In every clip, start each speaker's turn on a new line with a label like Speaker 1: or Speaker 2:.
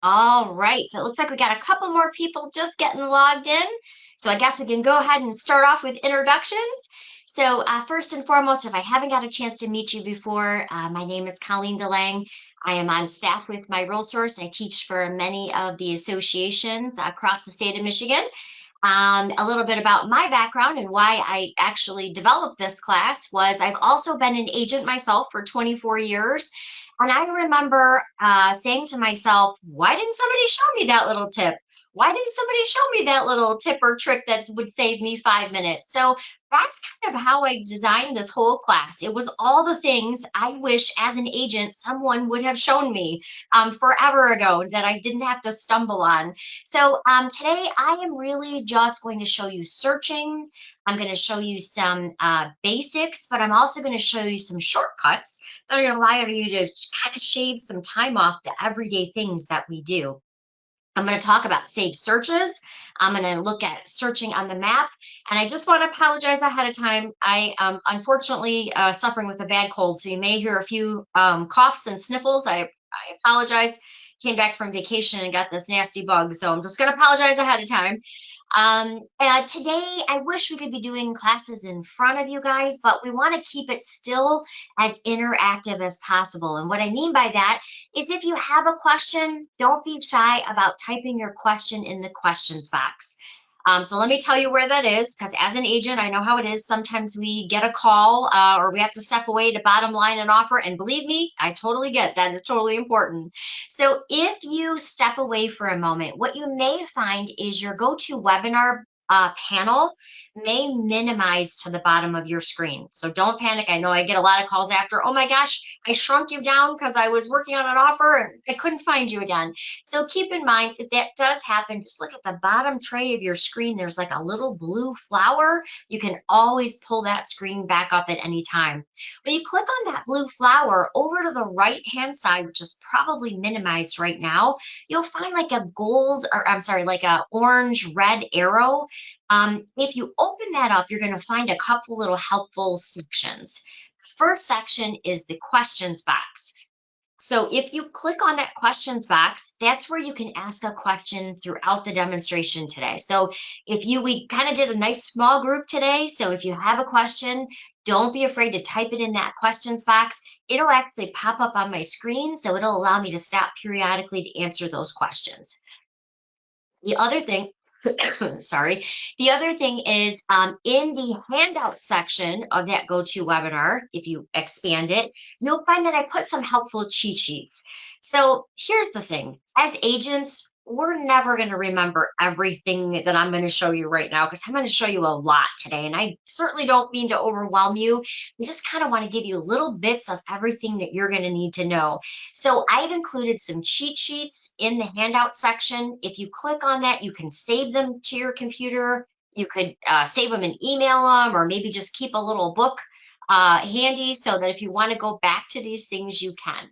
Speaker 1: All right, so it looks like we got a couple more people just getting logged in. So I guess we can go ahead and start off with introductions. So first and foremost, if I haven't got a chance to meet you before, my name is Colleen DeLang. I am on staff with my REALTORS. I teach for many of the associations across the state of Michigan. A little bit about my background and why I actually developed this class was I've also been an agent myself for 24 years. And I remember saying to myself, why didn't somebody show me that little tip? Why didn't somebody show me that little tip or trick that would save me 5 minutes? So that's kind of how I designed this whole class. It was all the things I wish as an agent someone would have shown me forever ago that I didn't have to stumble on. So today I am really just going to show you searching. I'm going to show you some basics, but I'm also going to show you some shortcuts that are going to allow you to kind of shave some time off the everyday things that we do. I'm going to talk about saved searches. I'm going to look at searching on the map. And I just want to apologize ahead of time. I am unfortunately suffering with a bad cold, so you may hear a few coughs and sniffles. I apologize. Came back from vacation and got this nasty bug, so I'm just going to apologize ahead of time. Today, I wish we could be doing classes in front of you guys, but we want to keep it still as interactive as possible. And what I mean by that is if you have a question, don't be shy about typing your question in the questions box. So let me tell you where that is, because as an agent, I know how it is. Sometimes we get a call or we have to step away to bottom line an offer. And believe me, I totally get that. Is totally important. So if you step away for a moment, what you may find is your GoToWebinar panel may minimize to the bottom of your screen. So don't panic. I know I get a lot of calls after, oh my gosh, I shrunk you down because I was working on an offer and I couldn't find you again. So keep in mind, if that does happen, just look at the bottom tray of your screen. There's like a little blue flower. You can always pull that screen back up at any time. When you click on that blue flower over to the right-hand side, which is probably minimized right now, you'll find like a gold, or I'm sorry, like a orange red arrow. If you open that up, you're going to find a couple little helpful sections. The first section is the questions box. So if you click on that questions box, that's where you can ask a question throughout the demonstration today. So we kind of did a nice small group today. So if you have a question, don't be afraid to type it in that questions box. It'll actually pop up on my screen, so it'll allow me to stop periodically to answer those questions. The other thing, sorry, the other thing is in the handout section of that GoToWebinar, if you expand it, you'll find that I put some helpful cheat sheets. So here's the thing, as agents, we're never going to remember everything that I'm going to show you right now because I'm going to show you a lot today. And I certainly don't mean to overwhelm you. I just kind of want to give you little bits of everything that you're going to need to know. So I've included some cheat sheets in the handout section. If you click on that, you can save them to your computer. You could save them and email them, or maybe just keep a little book handy so that if you want to go back to these things, you can.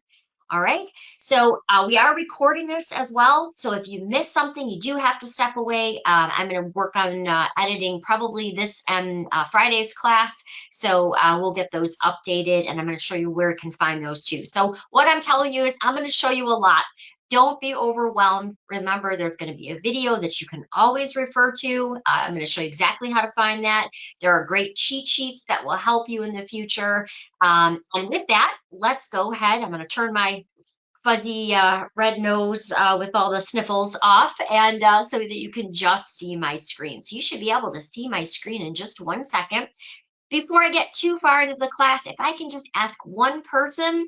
Speaker 1: All right, so we are recording this as well. So if you miss something, you do have to step away. I'm going to work on editing probably this and Friday's class. So we'll get those updated and I'm going to show you where you can find those too. So what I'm telling you is I'm going to show you a lot. Don't be overwhelmed. Remember, there's going to be a video that you can always refer to. I'm going to show you exactly how to find that. There are great cheat sheets that will help you in the future. And with that, let's go ahead. I'm going to turn my fuzzy red nose with all the sniffles off, and so that you can just see my screen. So you should be able to see my screen in just 1 second. Before I get too far into the class, if I can just ask one person,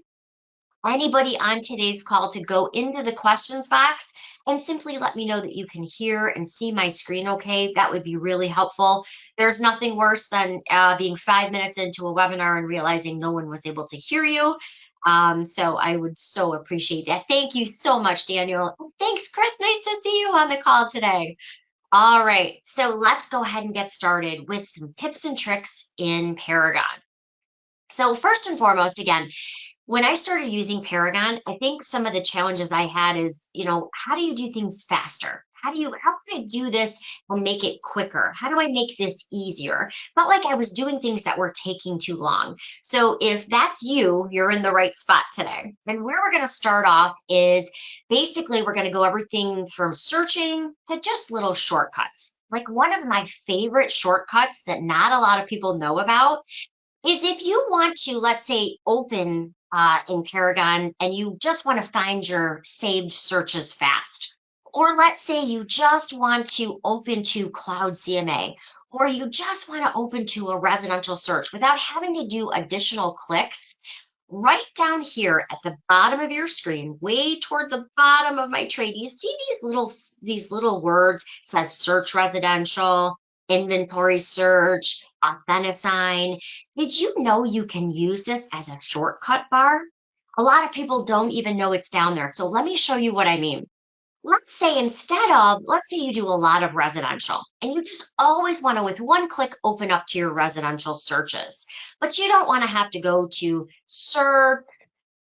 Speaker 1: anybody on today's call, to go into the questions box and simply let me know that you can hear and see my screen okay. That would be really helpful. There's nothing worse than being 5 minutes into a webinar and realizing no one was able to hear you. So I would so appreciate that. Thank you so much, Daniel. Thanks, Chris. Nice to see you on the call today. All right, so let's go ahead and get started with some tips and tricks in Paragon. So first and foremost, again, when I started using Paragon, I think some of the challenges I had is, how do you do things faster? how can I do this and make it quicker? How do I make this easier? Felt like I was doing things that were taking too long. So if that's you, you're in the right spot today. And where we're going to start off is basically we're going to go everything from searching to just little shortcuts. Like one of my favorite shortcuts that not a lot of people know about is if you want to, let's say, open in Paragon and you just want to find your saved searches fast. Or let's say you just want to open to Cloud CMA, or you just want to open to a residential search without having to do additional clicks. Right down here at the bottom of your screen, way toward the bottom of my tray, do you see these little words? It says search residential, inventory search, Authenticine. Did you know you can use this as a shortcut bar? A lot of people don't even know it's down there. So let me show you what I mean. Let's say you do a lot of residential and you just always want to, with one click, open up to your residential searches, but you don't want to have to go to search,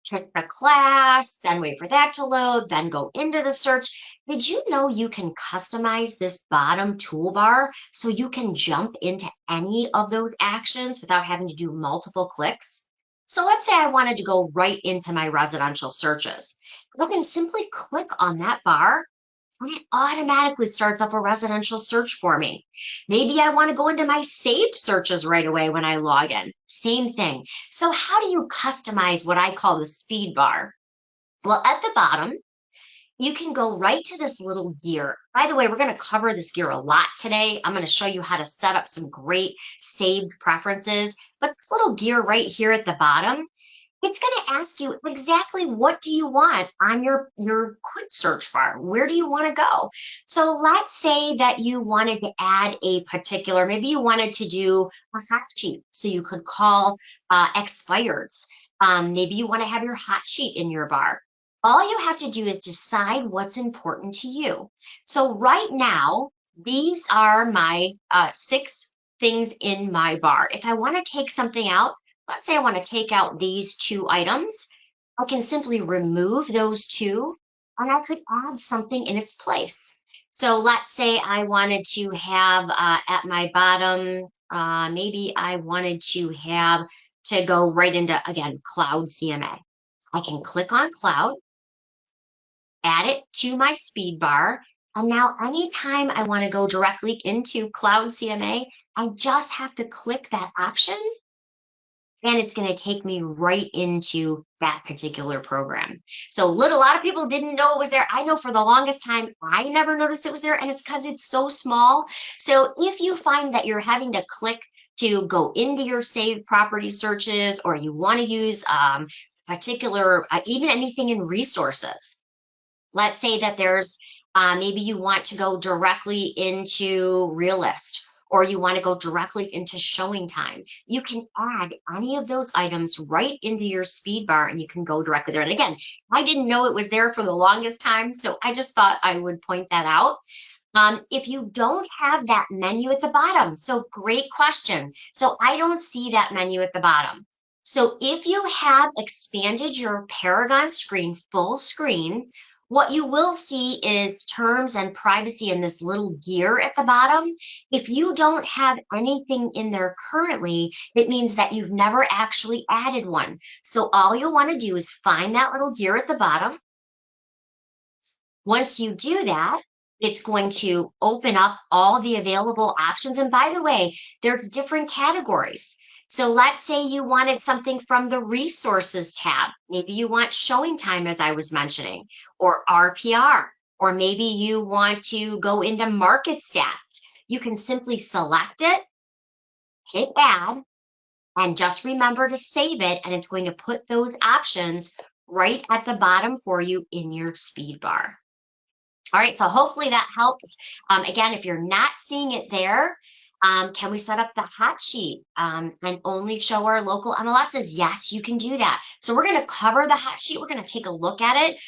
Speaker 1: pick the class, then wait for that to load, then go into the search. Did you know you can customize this bottom toolbar so you can jump into any of those actions without having to do multiple clicks? So let's say I wanted to go right into my residential searches. I can simply click on that bar and it automatically starts up a residential search for me. Maybe I want to go into my saved searches right away when I log in. Same thing. So how do you customize what I call the speed bar? Well, at the bottom, you can go right to this little gear. By the way, we're going to cover this gear a lot today. I'm going to show you how to set up some great saved preferences. But this little gear right here at the bottom, it's going to ask you exactly what do you want on your quick search bar. Where do you want to go? So let's say that you wanted to add a particular, maybe you wanted to do a hot sheet. So you could call expireds. Maybe you want to have your hot sheet in your bar. All you have to do is decide what's important to you. So right now, these are my 6 things in my bar. If I want to take something out, let's say I want to take out these 2 items, I can simply remove those 2 and I could add something in its place. So let's say I wanted to have at my bottom, maybe I wanted to have to go right into, again, Cloud CMA. I can click on Cloud, add it to my speed bar. And now anytime I want to go directly into Cloud CMA, I just have to click that option and it's going to take me right into that particular program. So a lot of people didn't know it was there. I know for the longest time, I never noticed it was there, and it's because it's so small. So if you find that you're having to click to go into your saved property searches, or you want to use particular, even anything in resources, let's say that there's maybe you want to go directly into Realist, or you want to go directly into showing time. You can add any of those items right into your speed bar and you can go directly there. And again, I didn't know it was there for the longest time, so I just thought I would point that out. If you don't have that menu at the bottom, so great question. So I don't see that menu at the bottom. So if you have expanded your Paragon screen full screen, what you will see is terms and privacy in this little gear at the bottom. If you don't have anything in there currently, it means that you've never actually added one. So all you'll want to do is find that little gear at the bottom. Once you do that, it's going to open up all the available options. And by the way, there's different categories. So let's say you wanted something from the resources tab. Maybe you want showing time, as I was mentioning, or RPR, or maybe you want to go into market stats. You can simply select it, hit add, and just remember to save it, and it's going to put those options right at the bottom for you in your speed bar. All right, so hopefully that helps. Again, if you're not seeing it there, can we set up the hot sheet and only show our local MLSs? Yes, you can do that. So we're going to cover the hot sheet. We're going to take a look at it.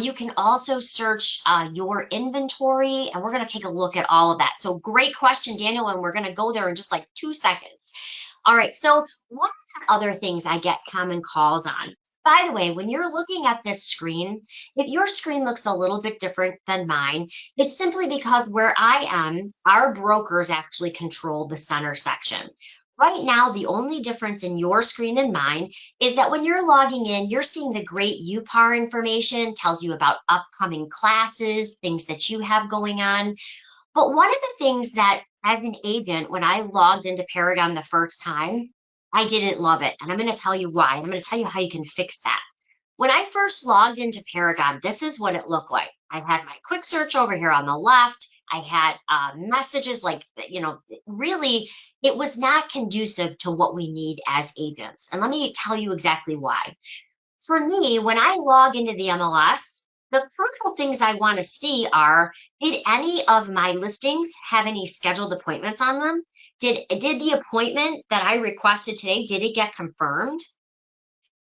Speaker 1: You can also search your inventory, and we're going to take a look at all of that. So great question, Daniel, and we're going to go there in just like 2 seconds. All right, so what are the other things I get common calls on? By the way, when you're looking at this screen, if your screen looks a little bit different than mine, it's simply because where I am, our brokers actually control the center section. Right now, the only difference in your screen and mine is that when you're logging in, you're seeing the great UPAR information, tells you about upcoming classes, things that you have going on. But one of the things that, as an agent, when I logged into Paragon the first time, I didn't love it. And I'm going to tell you why. I'm going to tell you how you can fix that. When I first logged into Paragon, this is what it looked like. I had my quick search over here on the left. I had messages like, really, it was not conducive to what we need as agents. And let me tell you exactly why. For me, when I log into the MLS, the crucial things I want to see are, did any of my listings have any scheduled appointments on them? Did the appointment that I requested today, did it get confirmed?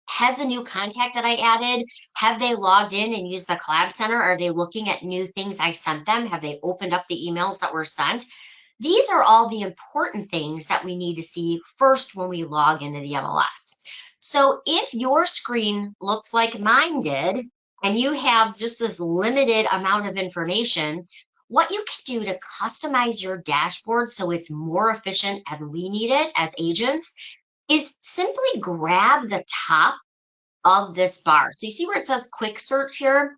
Speaker 1: Has the new contact that I added, have they logged in and used the collab center? Are they looking at new things I sent them? Have they opened up the emails that were sent? These are all the important things that we need to see first when we log into the MLS. So if your screen looks like mine did, and you have just this limited amount of information, what you can do to customize your dashboard so it's more efficient as we need it as agents is simply grab the top of this bar. So you see where it says quick search here?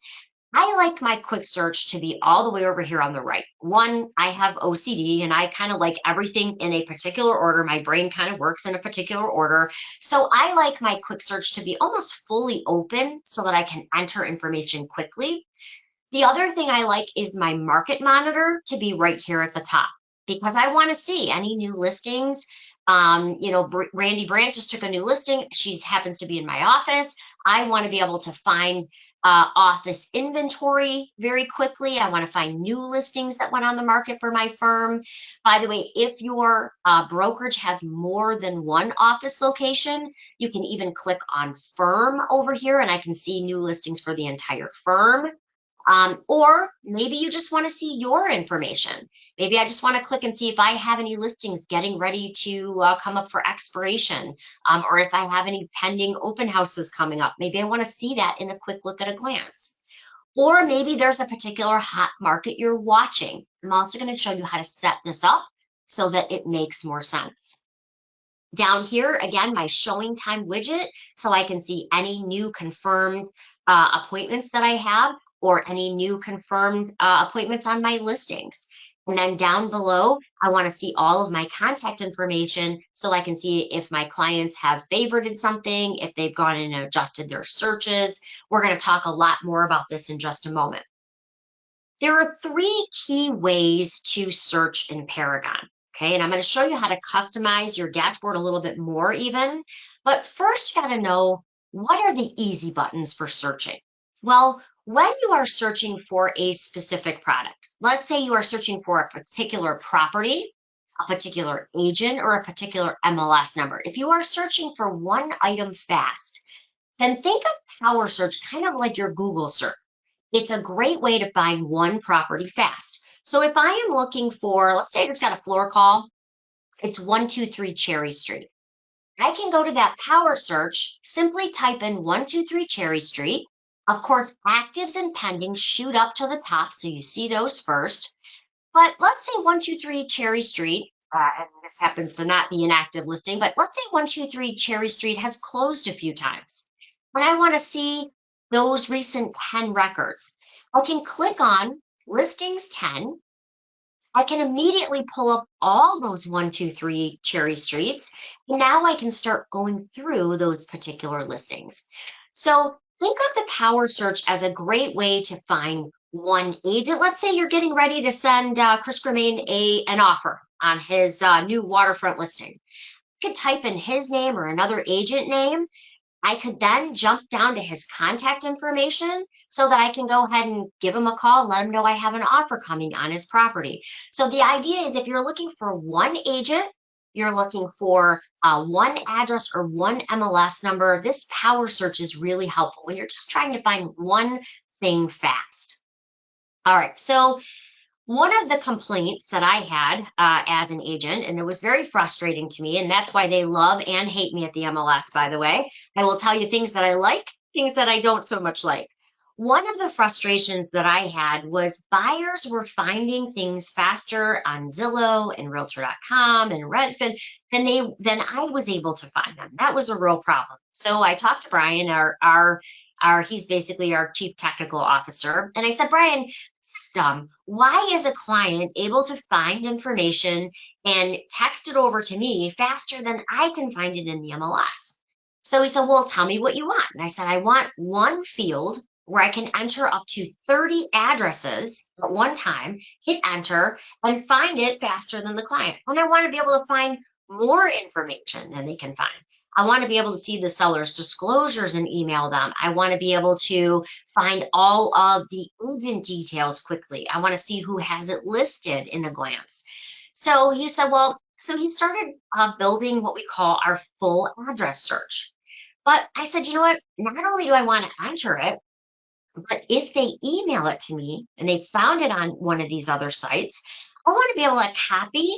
Speaker 1: I like my quick search to be all the way over here on the right. One, I have OCD and I kind of like everything in a particular order. My brain kind of works in a particular order. So I like my quick search to be almost fully open so that I can enter information quickly. The other thing I like is my market monitor to be right here at the top because I want to see any new listings. Randy Brandt just took a new listing. She happens to be in my office. I want to be able to find office inventory very quickly. I want to find new listings that went on the market for my firm. By the way, if your brokerage has more than one office location, you can even click on firm over here and I can see new listings for the entire firm. Or maybe you just want to see your information. Maybe I just want to click and see if I have any listings getting ready to come up for expiration, or if I have any pending open houses coming up. Maybe I want to see that in a quick look at a glance. Or maybe there's a particular hot market you're watching. I'm also going to show you how to set this up so that it makes more sense. Down here, again, my showing time widget, so I can see any new confirmed appointments that I have or any new confirmed appointments on my listings. And then down below, I want to see all of my contact information so I can see if my clients have favorited something, if they've gone in and adjusted their searches. We're going to talk a lot more about this in just a moment. There are 3 key ways to search in Paragon. Okay, and I'm going to show you how to customize your dashboard a little bit more even. But first, you got to know, what are the easy buttons for searching? Well, when you are searching for a specific product, let's say you are searching for a particular property, a particular agent, or a particular MLS number. If you are searching for one item fast, then think of Power Search kind of like your Google search. It's a great way to find one property fast. So if I am looking for, let's say I just got a floor call, it's 123 Cherry Street. I can go to that Power Search, simply type in 123 Cherry Street. Of course, actives and pending shoot up to the top, so you see those first. But let's say 123 Cherry Street, and this happens to not be an active listing, but let's say 123 Cherry Street has closed a few times. When I want to see those recent 10 records, I can click on Listings 10. I can immediately pull up all those 123 Cherry Streets. And now I can start going through those particular listings. So think of the Power Search as a great way to find one agent. Let's say you're getting ready to send Chris Gremain an offer on his new waterfront listing. You could type in his name or another agent name. I could then jump down to his contact information so that I can go ahead and give him a call and let him know I have an offer coming on his property. So the idea is if you're looking for one agent, you're looking for one address or one MLS number, this Power Search is really helpful when you're just trying to find one thing fast. All right, so One of the complaints that I had as an agent, and it was very frustrating to me, and that's why they love and hate me at the MLS, by the way. I will tell you things that I like, things that I don't so much like. One of the frustrations that I had was buyers were finding things faster on Zillow and Realtor.com and Redfin than I was able to find them. That was a real problem. So I talked to Brian, he's basically our chief technical officer, and I said, Brian, system, why is a client able to find information and text it over to me faster than I can find it in the MLS? So he said, well, tell me what you want. And I said, I want one field where I can enter up to 30 addresses at one time, hit enter, and find it faster than the client. And I want to be able to find more information than they can find. I want to be able to see the seller's disclosures and email them. I want to be able to find all of the agent details quickly. I want to see who has it listed in a glance. So he said, well, so he started building what we call our full address search. But I said, you know what? Not only do I want to enter it, but if they email it to me and they found it on one of these other sites, I want to be able to copy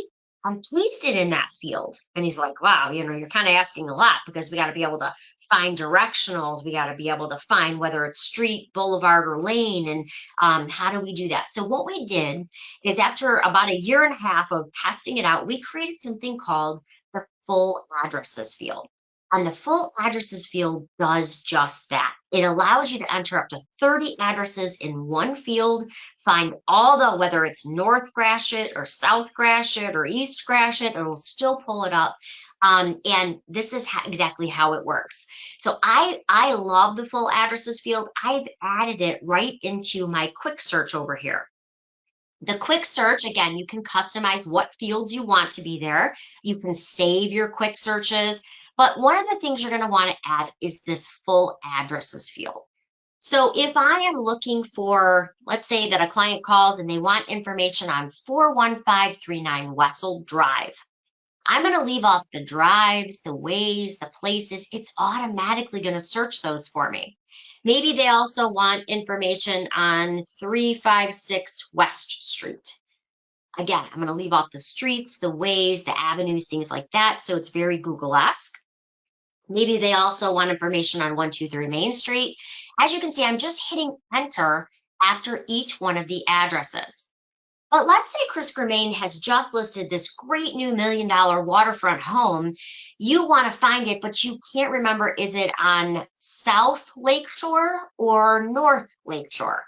Speaker 1: and paste it in that field. And he's like, wow, you're kind of asking a lot because we got to be able to find directionals. We got to be able to find whether it's street, boulevard, or lane. And how do we do that? So what we did is after about a year and a half of testing it out, we created something called the full addresses field. And the full addresses field does just that. It allows you to enter up to 30 addresses in one field, find whether it's North Gratiot or South Gratiot or East Gratiot, it will still pull it up. And this is exactly how it works. So I love the full addresses field. I've added it right into my quick search over here. The quick search, again, you can customize what fields you want to be there. You can save your quick searches. But one of the things you're going to want to add is this full addresses field. So if I am looking for, let's say that a client calls and they want information on 41539 Wessel Drive, I'm going to leave off the drives, the ways, the places. It's automatically going to search those for me. Maybe they also want information on 356 West Street. Again, I'm going to leave off the streets, the ways, the avenues, things like that. So it's very Google-esque. Maybe they also want information on 123 Main Street. As you can see, I'm just hitting enter after each one of the addresses. But let's say Chris Germain has just listed this great new $1 million waterfront home. You want to find it, but you can't remember, is it on South Lakeshore or North Lakeshore?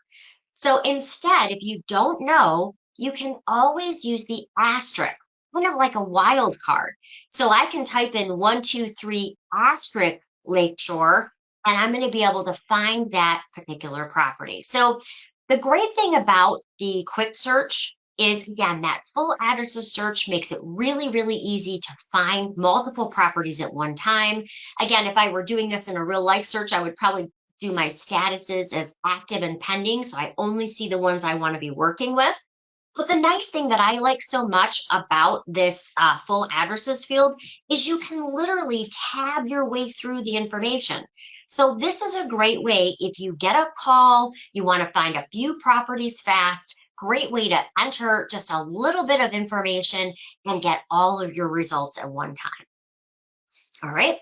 Speaker 1: So instead, if you don't know, you can always use the asterisk, kind of like a wild card. So I can type in 123 asterisk Lakeshore, and I'm going to be able to find that particular property. So the great thing about the quick search is, again, that full addresses search makes it really, really easy to find multiple properties at one time. Again, if I were doing this in a real life search, I would probably do my statuses as active and pending, so I only see the ones I want to be working with. But the nice thing that I like so much about this full addresses field is you can literally tab your way through the information. So this is a great way if you get a call, you want to find a few properties fast, great way to enter just a little bit of information and get all of your results at one time. All right.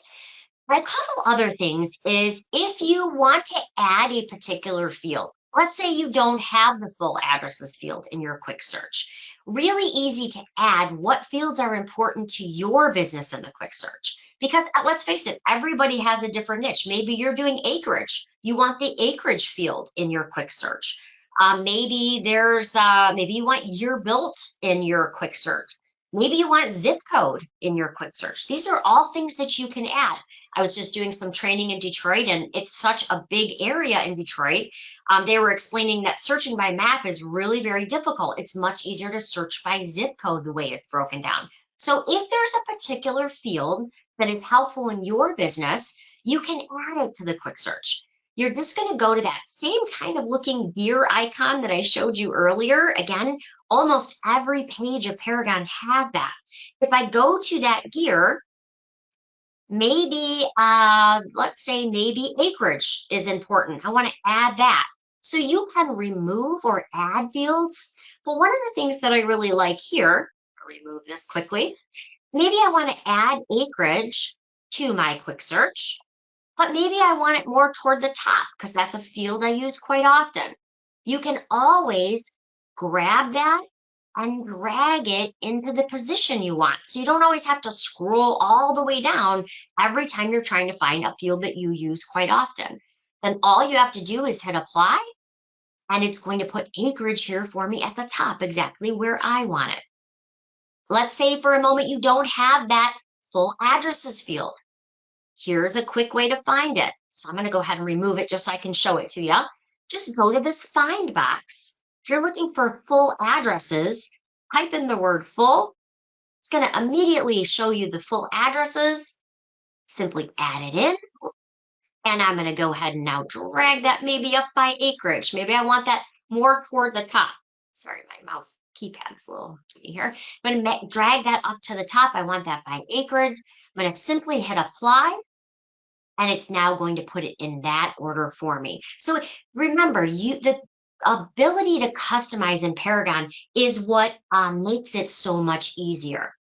Speaker 1: A couple other things is if you want to add a particular field, let's say you don't have the full addresses field in your quick search. Really easy to add what fields are important to your business in the quick search. Because let's face it, everybody has a different niche. Maybe you're doing acreage. You want the acreage field in your quick search. Maybe you want year built in your quick search. Maybe you want zip code in your quick search. These are all things that you can add. I was just doing some training in Detroit, and it's such a big area in Detroit. They were explaining that searching by map is really very difficult. It's much easier to search by zip code the way it's broken down. So if there's a particular field that is helpful in your business, you can add it to the quick search. You're just going to go to that same kind of looking gear icon that I showed you earlier. Again, almost every page of Paragon has that. If I go to that gear, maybe, let's say maybe acreage is important. I want to add that. So you can remove or add fields. But one of the things that I really like here, I'll remove this quickly. Maybe I want to add acreage to my quick search, but maybe I want it more toward the top because that's a field I use quite often. You can always grab that and drag it into the position you want. So you don't always have to scroll all the way down every time you're trying to find a field that you use quite often. And all you have to do is hit apply, and it's going to put acreage here for me at the top, exactly where I want it. Let's say for a moment you don't have that full addresses field. Here's a quick way to find it. So I'm going to go ahead and remove it just so I can show it to you. Just go to this find box. If you're looking for full addresses, type in the word full. It's going to immediately show you the full addresses. Simply add it in. And I'm going to go ahead and now drag that maybe up by acreage. Maybe I want that more toward the top. Sorry, my mouse keypad is a little tricky here. I'm going to drag that up to the top. I want that by acreage. I'm going to simply hit apply, and it's now going to put it in that order for me. So remember, the ability to customize in Paragon is what makes it so much easier.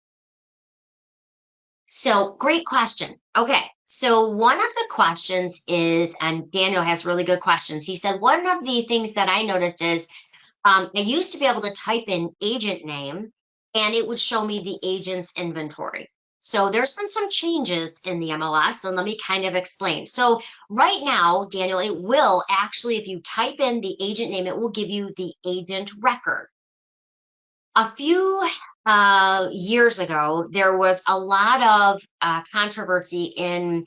Speaker 1: So great question. Okay, so one of the questions is, and Daniel has really good questions. He said, one of the things that I noticed is I used to be able to type in agent name and it would show me the agent's inventory. So there's been some changes in the MLS, and let me kind of explain. So right now, Daniel, it will actually, if you type in the agent name, it will give you the agent record. A few years ago, there was a lot of controversy in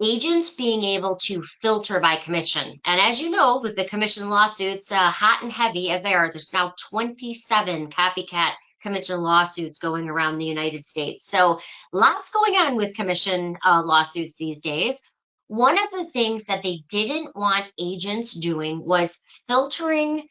Speaker 1: agents being able to filter by commission. And as you know, with the commission lawsuits, hot and heavy as they are, there's now 27 copycat commission lawsuits going around the United States. So lots going on with commission lawsuits these days. One of the things that they didn't want agents doing was filtering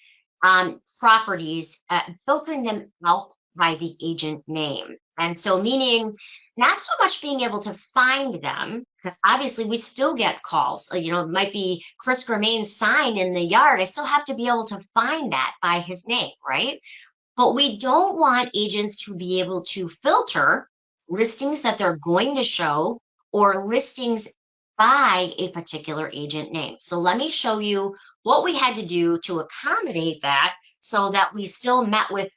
Speaker 1: properties, filtering them out by the agent name. And so meaning not so much being able to find them, because obviously we still get calls. You know, it might be Chris Germain's sign in the yard. I still have to be able to find that by his name, right? But we don't want agents to be able to filter listings that they're going to show or listings by a particular agent name. So let me show you what we had to do to accommodate that so that we still met with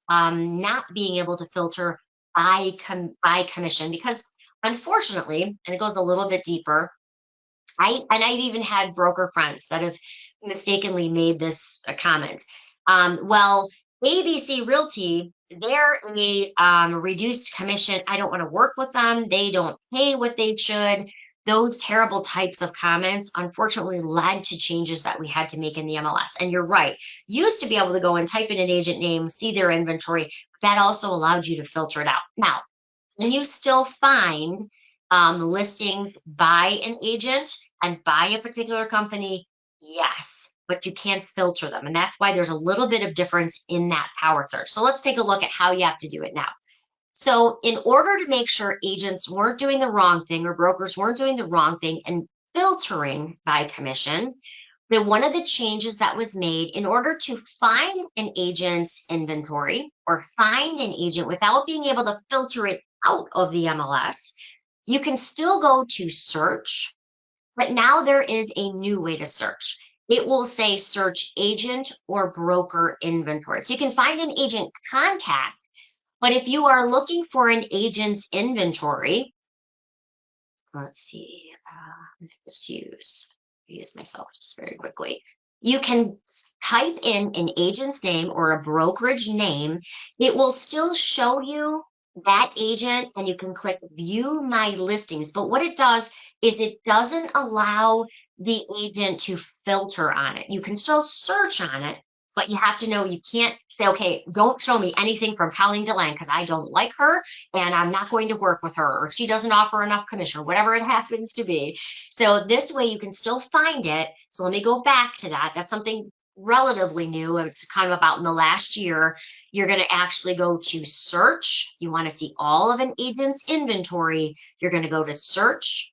Speaker 1: not being able to filter by commission, because unfortunately, and it goes a little bit deeper, I've even had broker friends that have mistakenly made this comment. Well, ABC Realty, they're a reduced commission. I don't want to work with them. They don't pay what they should. Those terrible types of comments, unfortunately, led to changes that we had to make in the MLS. And you're right. Used to be able to go and type in an agent name, see their inventory. That also allowed you to filter it out. Now, can you still find listings by an agent and by a particular company? Yes, but you can't filter them. And that's why there's a little bit of difference in that power search. So let's take a look at how you have to do it now. So in order to make sure agents weren't doing the wrong thing or brokers weren't doing the wrong thing and filtering by commission, then one of the changes that was made in order to find an agent's inventory or find an agent without being able to filter it out of the MLS, you can still go to search, but now there is a new way to search. It will say search agent or broker inventory. So you can find an agent contact. But if you are looking for an agent's inventory, let's see, just use myself just very quickly. You can type in an agent's name or a brokerage name. It will still show you that agent, and you can click view my listings. But what it does is it doesn't allow the agent to filter on it. You can still search on it, but you have to know you can't say, okay, don't show me anything from Colleen DeLang because I don't like her and I'm not going to work with her, or she doesn't offer enough commission, or whatever it happens to be. So this way you can still find it. So let me go back to that. That's something relatively new. It's kind of about in the last year. You're going to actually go to search. You want to see all of an agent's inventory. You're going to go to search,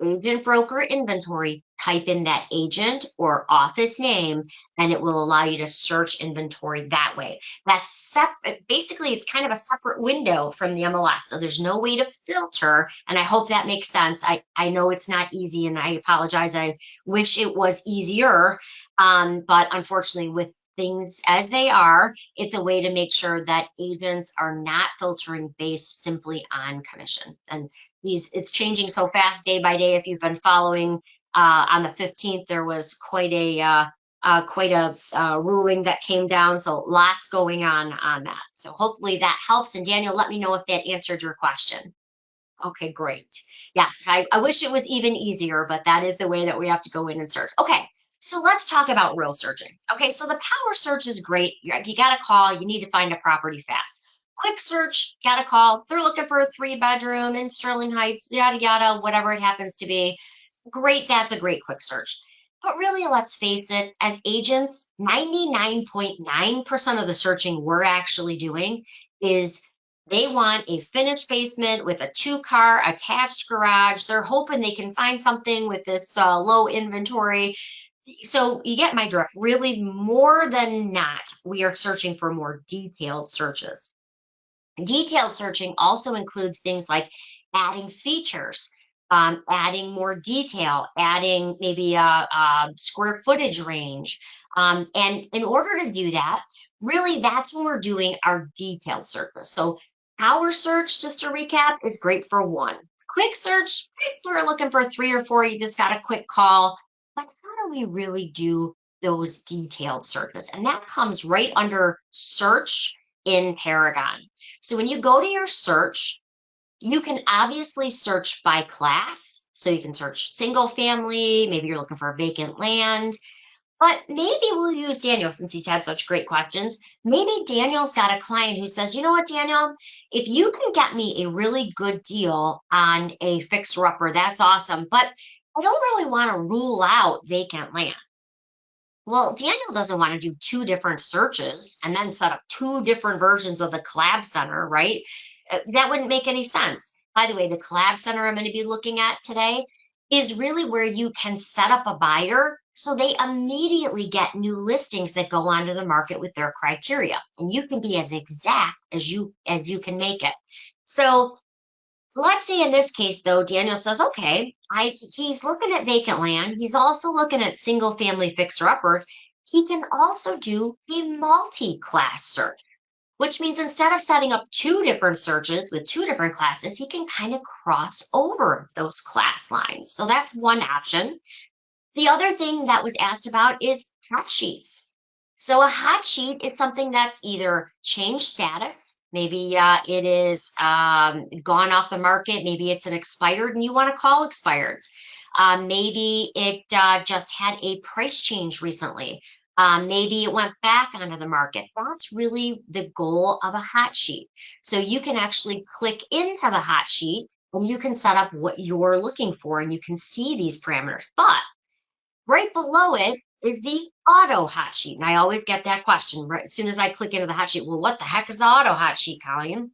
Speaker 1: agent broker inventory. type in that agent or office name, and it will allow you to search inventory that way. That's separate. Basically, it's kind of a separate window from the MLS. So there's no way to filter. And I hope that makes sense. I know it's not easy, and I apologize. I wish it was easier. But unfortunately, with things as they are, it's a way to make sure that agents are not filtering based simply on commission. And it's changing so fast day by day. If you've been following, on the 15th, there was quite a ruling that came down. So lots going on that. So hopefully that helps. And Daniel, let me know if that answered your question. Okay, great. Yes, I wish it was even easier, but that is the way that we have to go in and search. Okay, so let's talk about real searching. Okay, so the power search is great. You got to call, you need to find a property fast. Quick search, got to call. They're looking for a 3-bedroom in Sterling Heights, yada, yada, whatever it happens to be. Great, that's a great quick search. But really, let's face it, as agents, 99.9% of the searching we're actually doing is they want a finished basement with a 2-car attached garage. They're hoping they can find something with this low inventory. So you get my drift. Really, more than not, we are searching for more detailed searches. Detailed searching also includes things like adding features, adding more detail, adding maybe a square footage range. And in order to do that, really, that's when we're doing our detailed searches. So power search, just to recap, is great for one. Quick search, if we're looking for 3 or 4, you just got a quick call. But how do we really do those detailed searches? And that comes right under search in Paragon. So when you go to your search, you can obviously search by class. So you can search single family, maybe you're looking for vacant land, but maybe we'll use Daniel since he's had such great questions. Maybe Daniel's got a client who says, you know what, Daniel, if you can get me a really good deal on a fixer-upper, that's awesome, but I don't really want to rule out vacant land. Well, Daniel doesn't want to do 2 different searches and then set up 2 different versions of the collab center, right? That wouldn't make any sense. By the way, the collab center I'm going to be looking at today is really where you can set up a buyer so they immediately get new listings that go onto the market with their criteria. And you can be as exact as you can make it. So let's say in this case, though, Daniel says, okay, he's looking at vacant land. He's also looking at single family fixer-uppers. He can also do a multi-class search, which means instead of setting up 2 different searches with 2 different classes, he can kind of cross over those class lines. So that's one option. The other thing that was asked about is hot sheets. So a hot sheet is something that's either changed status. Maybe it is gone off the market. Maybe it's an expired and you want to call expireds. Maybe it just had a price change recently. Maybe it went back onto the market. That's really the goal of a hot sheet. So you can actually click into the hot sheet and you can set up what you're looking for and you can see these parameters. But right below it is the auto hot sheet. And I always get that question right as soon as I click into the hot sheet. Well, what the heck is the auto hot sheet, Colleen?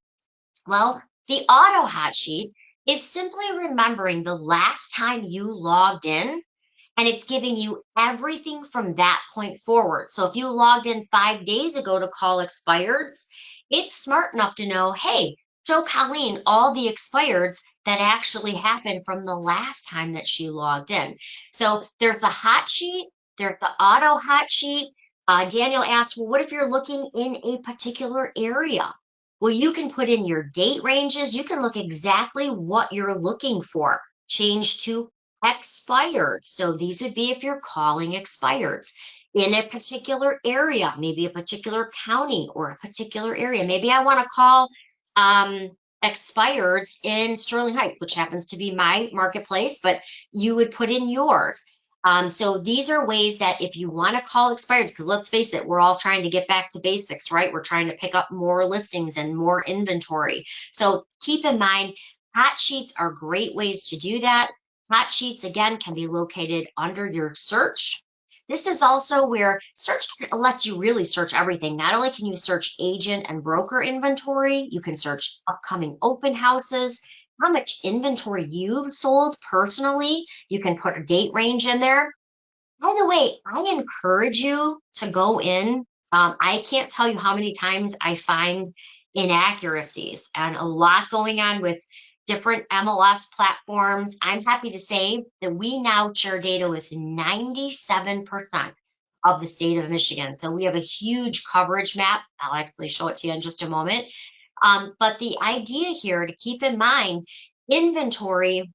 Speaker 1: Well, the auto hot sheet is simply remembering the last time you logged in, and it's giving you everything from that point forward. So if you logged in 5 days ago to call expireds, it's smart enough to know, hey, show Colleen all the expireds that actually happened from the last time that she logged in. So there's the hot sheet, there's the auto hot sheet. Daniel asked, well, what if you're looking in a particular area? Well, you can put in your date ranges. You can look exactly what you're looking for. Change to expired. So these would be if you're calling expireds in a particular area, maybe a particular county or a particular area. Maybe I want to call expireds in Sterling Heights, which happens to be my marketplace, but you would put in yours. So these are ways that if you want to call expireds, because let's face it, we're all trying to get back to basics, right? We're trying to pick up more listings and more inventory. So keep in mind, hot sheets are great ways to do that. Hot sheets, again, can be located under your search. This is also where search lets you really search everything. Not only can you search agent and broker inventory, you can search upcoming open houses. how much inventory you've sold personally. You can put a date range in there. By the way, I encourage you to go in. I can't tell you how many times I find inaccuracies and a lot going on with different MLS platforms. I'm happy to say that we now share data with 97% of the state of Michigan. So we have a huge coverage map. I'll actually show it to you in just a moment. But the idea here to keep in mind, inventory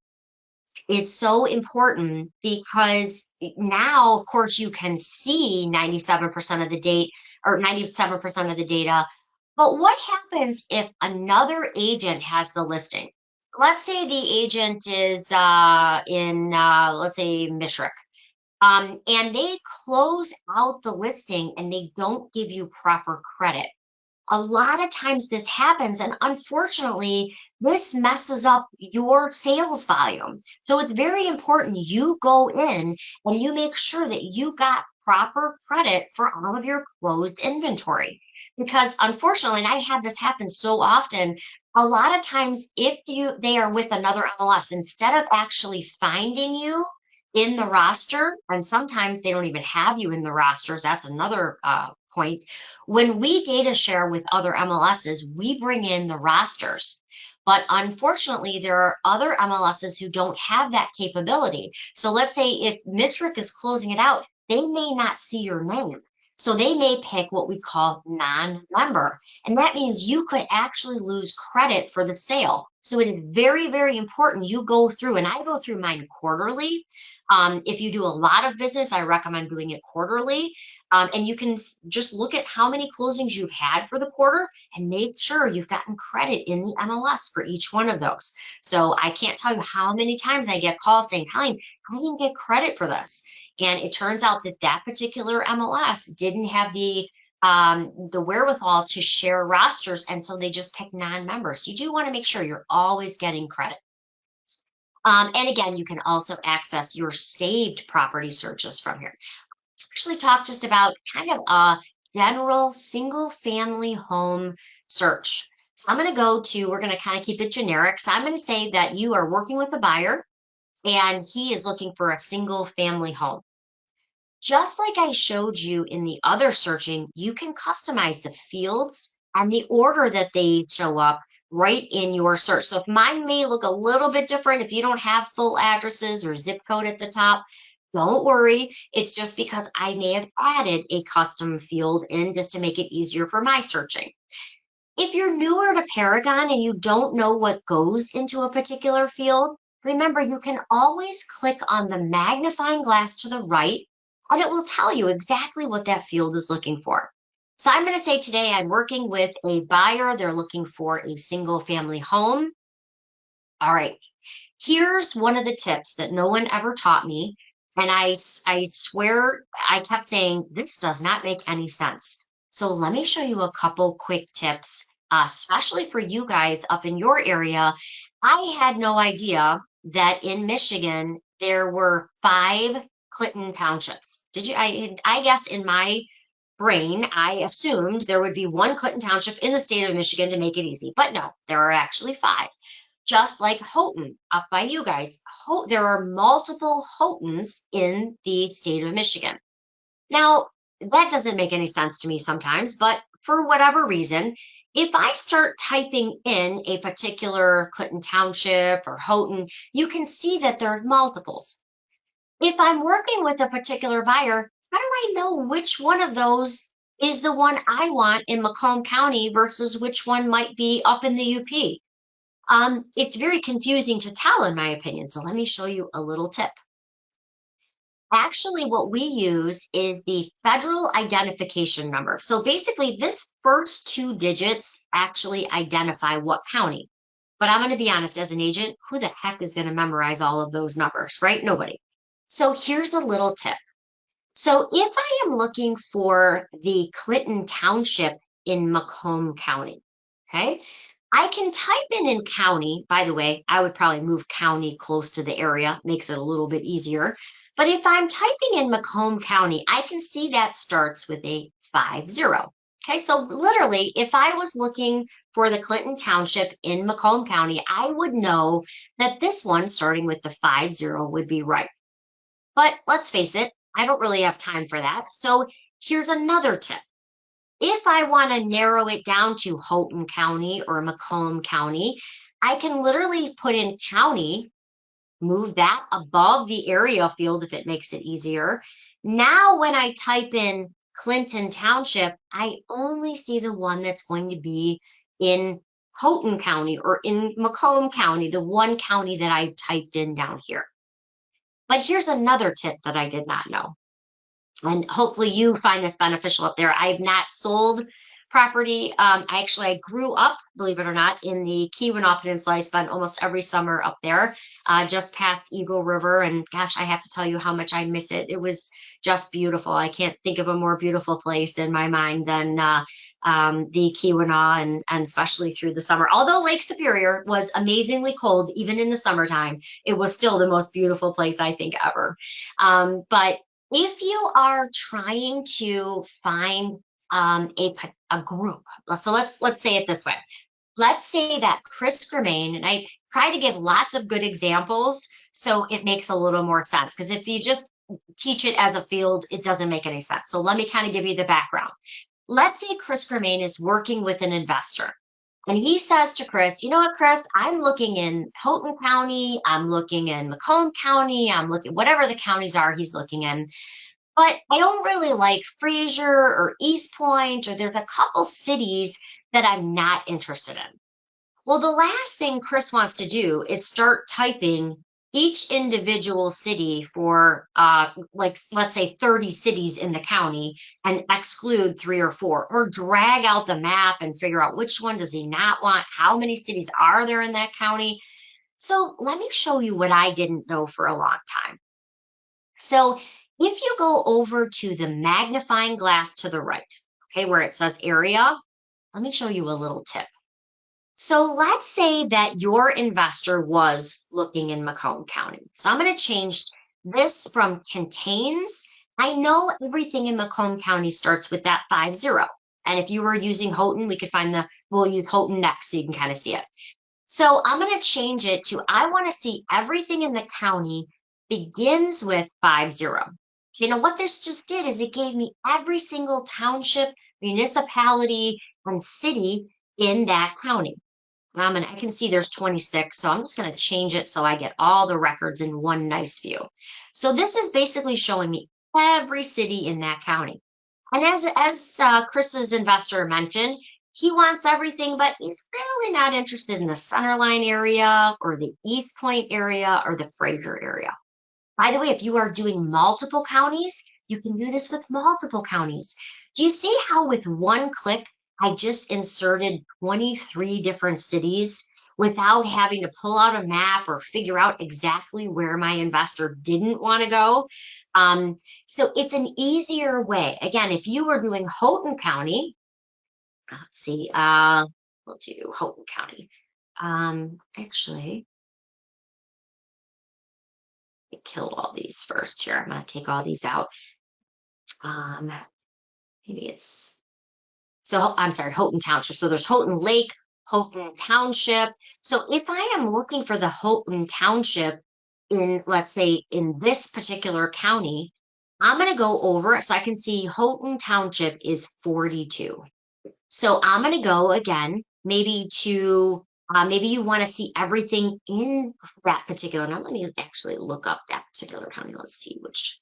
Speaker 1: is so important because now, of course, you can see 97% of the date or 97% of the data. But what happens if another agent has the listing? Let's say the agent is let's say, Mishrick, and they close out the listing and they don't give you proper credit. A lot of times this happens, and unfortunately, this messes up your sales volume. So it's very important you go in and you make sure that you got proper credit for all of your closed inventory. Because unfortunately, and I have this happen so often, a lot of times if they are with another MLS, instead of actually finding you in the roster, and sometimes they don't even have you in the rosters, that's another point. When we data share with other MLSs, we bring in the rosters. But unfortunately, there are other MLSs who don't have that capability. So let's say if Mitric is closing it out, they may not see your name. So they may pick what we call non-member. And that means you could actually lose credit for the sale. So it is very, very important you go through, and I go through mine quarterly. If you do a lot of business, I recommend doing it quarterly. And you can just look at how many closings you've had for the quarter and make sure you've gotten credit in the MLS for each one of those. So I can't tell you how many times I get calls saying, Colleen, I didn't get credit for this. And it turns out that that particular MLS didn't have the wherewithal to share rosters, and so they just pick non-members. You do want to make sure you're always getting credit. And again, you can also access your saved property searches from here. Let's actually talk just about kind of a general single family home search. So I'm going to we're going to kind of keep it generic. So I'm going to say that you are working with a buyer and he is looking for a single family home. Just like I showed you in the other searching, you can customize the fields and the order that they show up right in your search. So if mine may look a little bit different, if you don't have full addresses or zip code at the top, don't worry. It's just because I may have added a custom field in just to make it easier for my searching. If you're newer to Paragon and you don't know what goes into a particular field, remember you can always click on the magnifying glass to the right and it will tell you exactly what that field is looking for. So I'm going to say today I'm working with a buyer. They're looking for a single family home. All right. Here's one of the tips that no one ever taught me. And I swear I kept saying, this does not make any sense. So let me show you a couple quick tips, especially for you guys up in your area. I had no idea that in Michigan, there were 5 Clinton townships. Did you? I guess in my brain, I assumed there would be 1 Clinton township in the state of Michigan to make it easy. But no, there are actually 5. Just like Houghton up by you guys. There are multiple Houghtons in the state of Michigan. Now, that doesn't make any sense to me sometimes, but for whatever reason, if I start typing in a particular Clinton Township or Houghton, you can see that there's multiples. If I'm working with a particular buyer, how do I know which one of those is the one I want in Macomb County versus which one might be up in the UP? It's very confusing to tell, in my opinion. So let me show you a little tip. Actually, what we use is the federal identification number. So basically, this first 2 digits actually identify what county. But I'm going to be honest, as an agent, who the heck is going to memorize all of those numbers, right? Nobody. So here's a little tip. So if I am looking for the Clinton Township in Macomb County, okay, I can type in county. By the way, I would probably move county close to the area, makes it a little bit easier. But if I'm typing in Macomb County, I can see that starts with a 50, Okay, so literally, if I was looking for the Clinton Township in Macomb County, I would know that this one, starting with the 50, would be right. But let's face it, I don't really have time for that. So here's another tip. If I want to narrow it down to Houghton County or Macomb County, I can literally put in county, move that above the area field if it makes it easier. Now, when I type in Clinton Township, I only see the one that's going to be in Houghton County or in Macomb County, the one county that I typed in down here. But here's another tip that I did not know. And hopefully you find this beneficial up there. I've not sold property. I grew up, believe it or not, in the Keweenaw Peninsula. I spent almost every summer up there, just past Eagle River. And gosh, I have to tell you how much I miss it. It was just beautiful. I can't think of a more beautiful place in my mind than the Keweenaw, and especially through the summer. Although Lake Superior was amazingly cold, even in the summertime, it was still the most beautiful place I think ever. But if you are trying to find a group, so let's say it this way. Let's say that Chris Germain, and I try to give lots of good examples so it makes a little more sense. Because if you just teach it as a field, it doesn't make any sense. So let me kind of give you the background. Let's say Chris Germain is working with an investor. And he says to Chris, you know what, Chris, I'm looking in Houghton County, I'm looking in Macomb County, I'm looking, whatever the counties are he's looking in, but I don't really like Fraser or East Point, or there's a couple cities that I'm not interested in. Well, the last thing Chris wants to do is start typing each individual city for, like, let's say 30 cities in the county and exclude 3 or 4, or drag out the map and figure out which one does he not want, how many cities are there in that county. So let me show you what I didn't know for a long time. So if you go over to the magnifying glass to the right, okay, where it says area, let me show you a little tip. So let's say that your investor was looking in Macomb County. So I'm going to change this from contains. I know everything in Macomb County starts with that 50. And if you were using Houghton, we'll use Houghton next so you can kind of see it. So I'm going to change it to, I want to see everything in the county begins with 50. You know, what this just did is it gave me every single township, municipality, and city in that county. I can see there's 26, so I'm just going to change it so I get all the records in one nice view. So this is basically showing me every city in that county. And as Chris's investor mentioned, he wants everything, but he's really not interested in the Centerline area or the East Point area or the Fraser area. By the way, if you are doing multiple counties, you can do this with multiple counties. Do you see how with one click, I just inserted 23 different cities without having to pull out a map or figure out exactly where my investor didn't want to go? So it's an easier way. Again, if you were doing Houghton County, let's see, we'll do Houghton County. Actually, I killed all these first here. I'm going to take all these out. Maybe it's, so I'm sorry, Houghton Township. So there's Houghton Lake, Houghton Township. So if I am looking for the Houghton Township in, let's say, in this particular county, I'm going to go over so I can see Houghton Township is 42. So I'm going to go again, maybe to, maybe you want to see everything in that particular. Now, let me actually look up that particular county. Let's see which.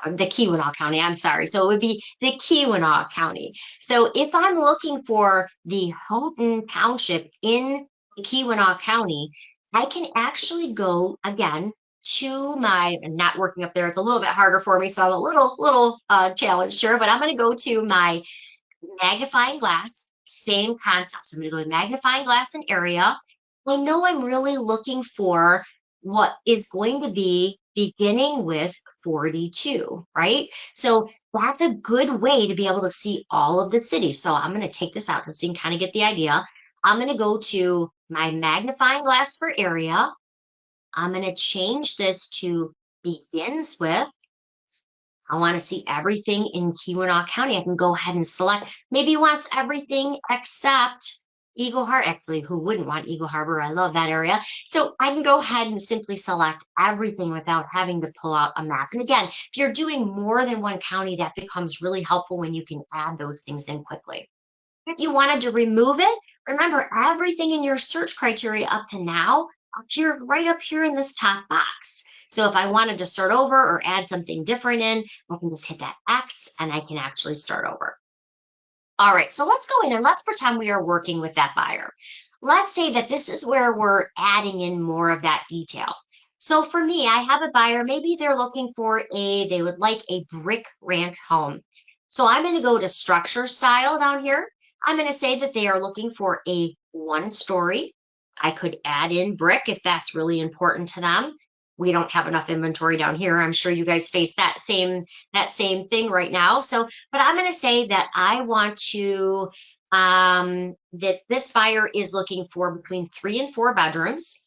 Speaker 1: The Keweenaw County, I'm sorry. So it would be the Keweenaw County. So if I'm looking for the Houghton Township in the Keweenaw County, I can actually go again to my, not working up there, it's a little bit harder for me, so I'm a little challenged here, but I'm going to go to my magnifying glass, same concept. So I'm going to go with magnifying glass and area. I know I'm really looking for what is going to be beginning with 42, right? So that's a good way to be able to see all of the cities. So I'm going to take this out so you can kind of get the idea. I'm going to go to my magnifying glass for area. I'm going to change this to begins with I want to see everything in Keweenaw County. I can go ahead and select. Maybe he wants everything except Eagle Harbor. Actually, who wouldn't want Eagle Harbor? I love that area. So I can go ahead and simply select everything without having to pull out a map. And again, if you're doing more than one county, that becomes really helpful when you can add those things in quickly. If you wanted to remove it, remember everything in your search criteria up to now appeared right up here in this top box. So if I wanted to start over or add something different in, I can just hit that X and I can actually start over. All right, so let's go in and let's pretend we are working with that buyer. Let's say that this is where we're adding in more of that detail. So for me, I have a buyer, maybe they're looking for they would like a brick ranch home. So I'm going to go to structure style down here. I'm going to say that they are looking for a 1-story. I could add in brick if that's really important to them. We don't have enough inventory down here. I'm sure you guys face that same thing right now. So, but I'm going to say that I want to that this buyer is looking for between 3 and 4 bedrooms.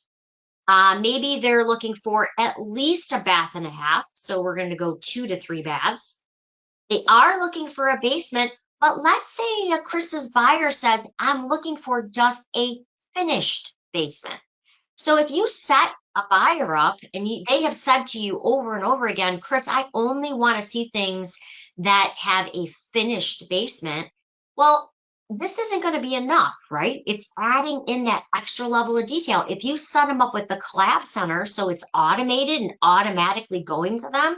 Speaker 1: Maybe they're looking for at least a bath and a half. So we're going to go 2 to 3 baths. They are looking for a basement, but let's say Chris's buyer says, I'm looking for just a finished basement. So if you set a buyer up and they have said to you over and over again, Chris, I only want to see things that have a finished basement. Well, this isn't going to be enough, right? It's adding in that extra level of detail. If you set them up with the collab center, so it's automated and automatically going to them,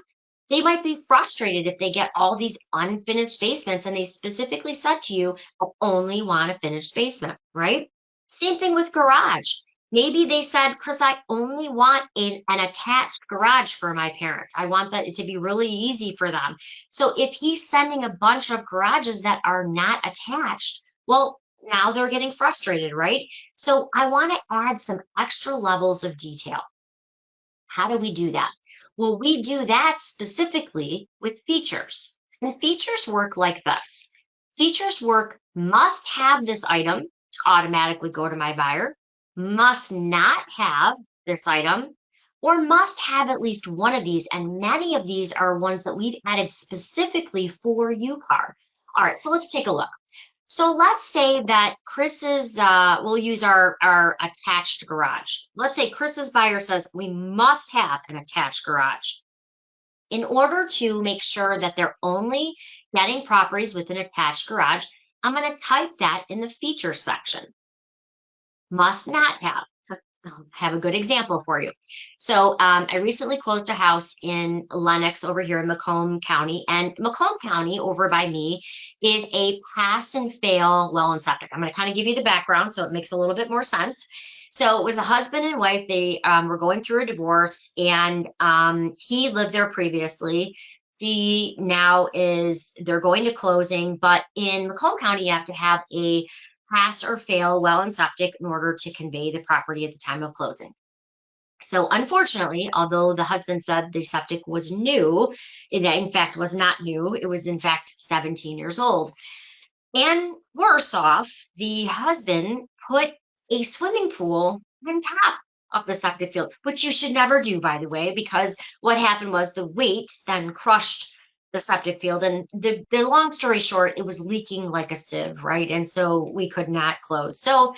Speaker 1: they might be frustrated if they get all these unfinished basements and they specifically said to you, I only want a finished basement, right? Same thing with garage. Maybe they said, Chris, I only want an attached garage for my parents. I want that to be really easy for them. So if he's sending a bunch of garages that are not attached, well, now they're getting frustrated, right? So I want to add some extra levels of detail. How do we do that? Well, we do that specifically with features. And features work like this. Features work must have this item to automatically go to my buyer, must not have this item, or must have at least one of these. And many of these are ones that we've added specifically for UCAR. All right, so let's take a look. So let's say that Chris's, we'll use our attached garage. Let's say Chris's buyer says we must have an attached garage. In order to make sure that they're only getting properties with an attached garage, I'm going to type that in the features section. Must not have. I'll have a good example for you. So I recently closed a house in Lenox over here in Macomb County, and Macomb County over by me is a pass and fail well and septic. I'm going to kind of give you the background so it makes a little bit more sense. So it was a husband and wife. They were going through a divorce, and he lived there previously. He now they're going to closing, but in Macomb County, you have to have a pass or fail well and septic in order to convey the property at the time of closing. So unfortunately, although the husband said the septic was new, it in fact was not new. It was in fact 17 years old. And worse off, the husband put a swimming pool on top of the septic field, which you should never do, by the way, because what happened was the weight then crushed the septic field. And the long story short, it was leaking like a sieve, right? And so we could not close. So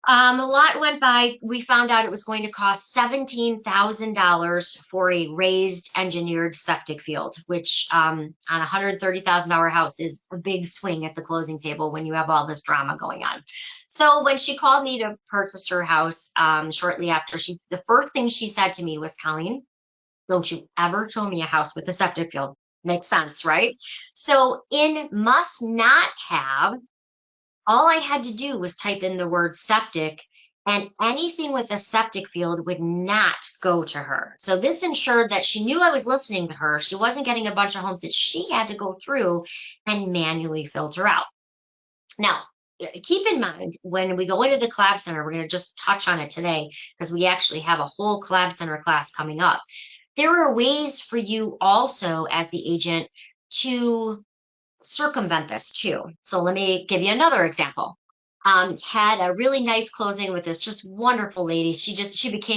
Speaker 1: a lot went by. We found out it was going to cost $17,000 for a raised engineered septic field, which on a $130,000 house is a big swing at the closing table when you have all this drama going on. So when she called me to purchase her house shortly after, the first thing she said to me was, Colleen, don't you ever show me a house with a septic field. Makes sense, right? So in must not have, all I had to do was type in the word septic, and anything with a septic field would not go to her. So this ensured that she knew I was listening to her. She wasn't getting a bunch of homes that she had to go through and manually filter out. Now, keep in mind, when we go into the Collab Center, we're going to just touch on it today because we actually have a whole Collab Center class coming up. There are ways for you also as the agent to circumvent this too. So let me give you another example. Had a really nice closing with this just wonderful lady.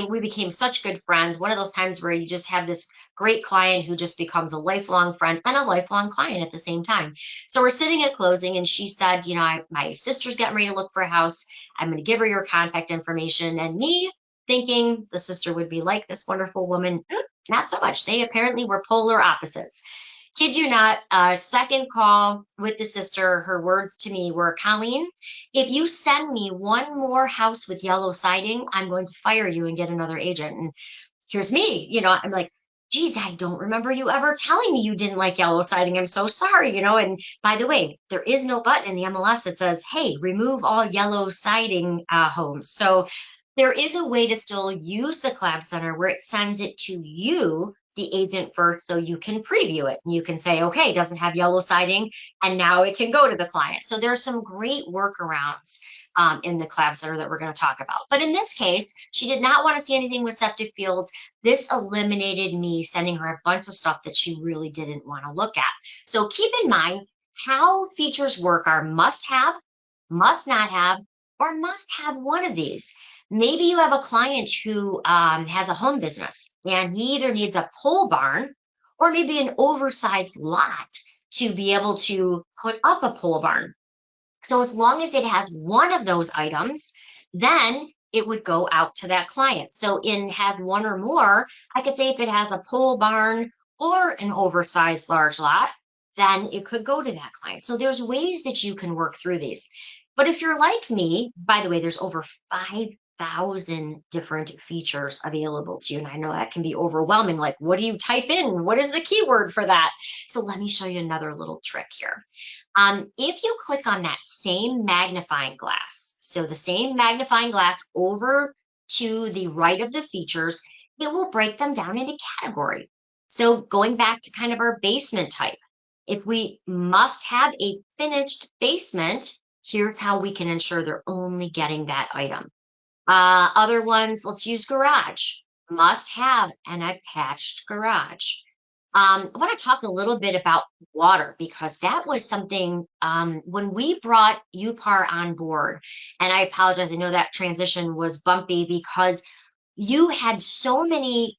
Speaker 1: We became such good friends. One of those times where you just have this great client who just becomes a lifelong friend and a lifelong client at the same time. So we're sitting at closing, and she said, my sister's getting ready to look for a house. I'm going to give her your contact information. And me thinking the sister would be like this wonderful woman, not so much. They apparently were polar opposites. Kid you not, second call with the sister, her words to me were, Colleen, if you send me one more house with yellow siding, I'm going to fire you and get another agent. And here's me, I'm like, geez, I don't remember you ever telling me you didn't like yellow siding. I'm so sorry, And by the way, there is no button in the MLS that says, hey, remove all yellow siding homes. So there is a way to still use the Collab Center where it sends it to you, the agent, first, so you can preview it. And you can say, okay, it doesn't have yellow siding, and now it can go to the client. So there's some great workarounds in the Collab Center that we're going to talk about. But in this case, she did not want to see anything with septic fields. This eliminated me sending her a bunch of stuff that she really didn't want to look at. So keep in mind how features work are must have, must not have, or must have one of these. Maybe you have a client who has a home business, and he either needs a pole barn or maybe an oversized lot to be able to put up a pole barn. So as long as it has one of those items, then it would go out to that client. So in has one or more, I could say if it has a pole barn or an oversized large lot, then it could go to that client. So there's ways that you can work through these. But if you're like me, by the way, there's over 5,000 different features available to you. And I know that can be overwhelming. Like, what do you type in? What is the keyword for that? So let me show you another little trick here. If you click on that same magnifying glass, so the same magnifying glass over to the right of the features, it will break them down into category. So going back to kind of our basement type, if we must have a finished basement, here's how we can ensure they're only getting that item. Other ones, let's use garage. Must have an attached garage. I want to talk a little bit about water, because that was something when we brought UPAR on board, and I apologize, I know that transition was bumpy because you had so many,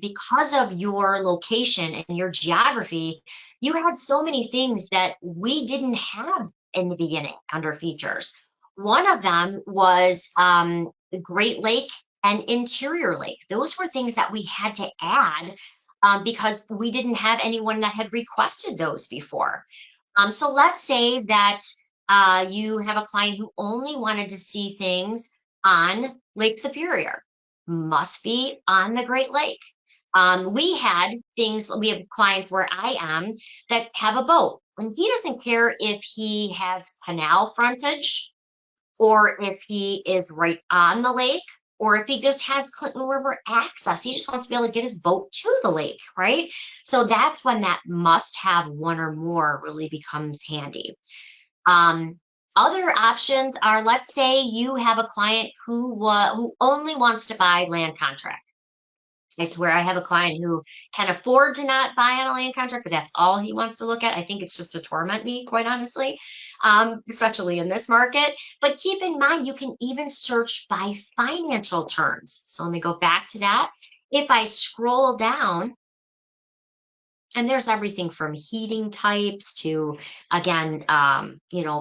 Speaker 1: because of your location and your geography, you had so many things that we didn't have in the beginning under features. One of them was Great Lake and Interior Lake. Those were things that we had to add because we didn't have anyone that had requested those before. So let's say that you have a client who only wanted to see things on Lake Superior, must be on the Great Lake. We have clients where I am that have a boat, and he doesn't care if he has canal frontage or if he is right on the lake, or if he just has Clinton River access. He just wants to be able to get his boat to the lake, right? So that's when that must have one or more really becomes handy. Other options are, let's say you have a client who only wants to buy land contract. I swear I have a client who can afford to not buy on a land contract, but that's all he wants to look at. I think it's just to torment me, quite honestly, especially in this market. But keep in mind, you can even search by financial terms. So let me go back to that. If I scroll down, and there's everything from heating types to, again,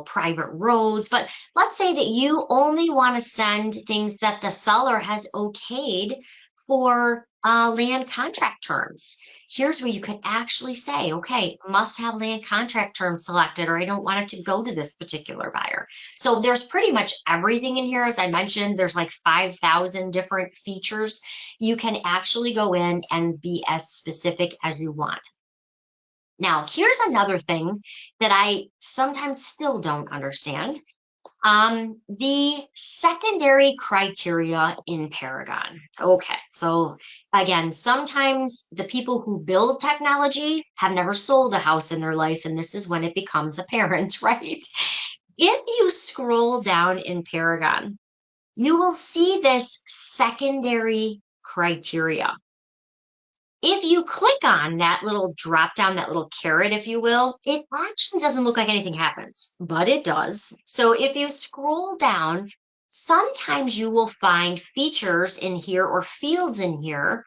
Speaker 1: private roads. But let's say that you only want to send things that the seller has okayed for land contract terms. Here's where you could actually say, okay, must have land contract terms selected, or I don't want it to go to this particular buyer. So there's pretty much everything in here. As I mentioned, there's like 5,000 different features. You can actually go in and be as specific as you want. Now, here's another thing that I sometimes still don't understand. The secondary criteria in Paragon. Okay, so again, sometimes the people who build technology have never sold a house in their life, and this is when it becomes apparent, right? If you scroll down in Paragon, you will see this secondary criteria. If you click on that little drop down, that little carrot, if you will, it actually doesn't look like anything happens, but it does. So if you scroll down, sometimes you will find features in here or fields in here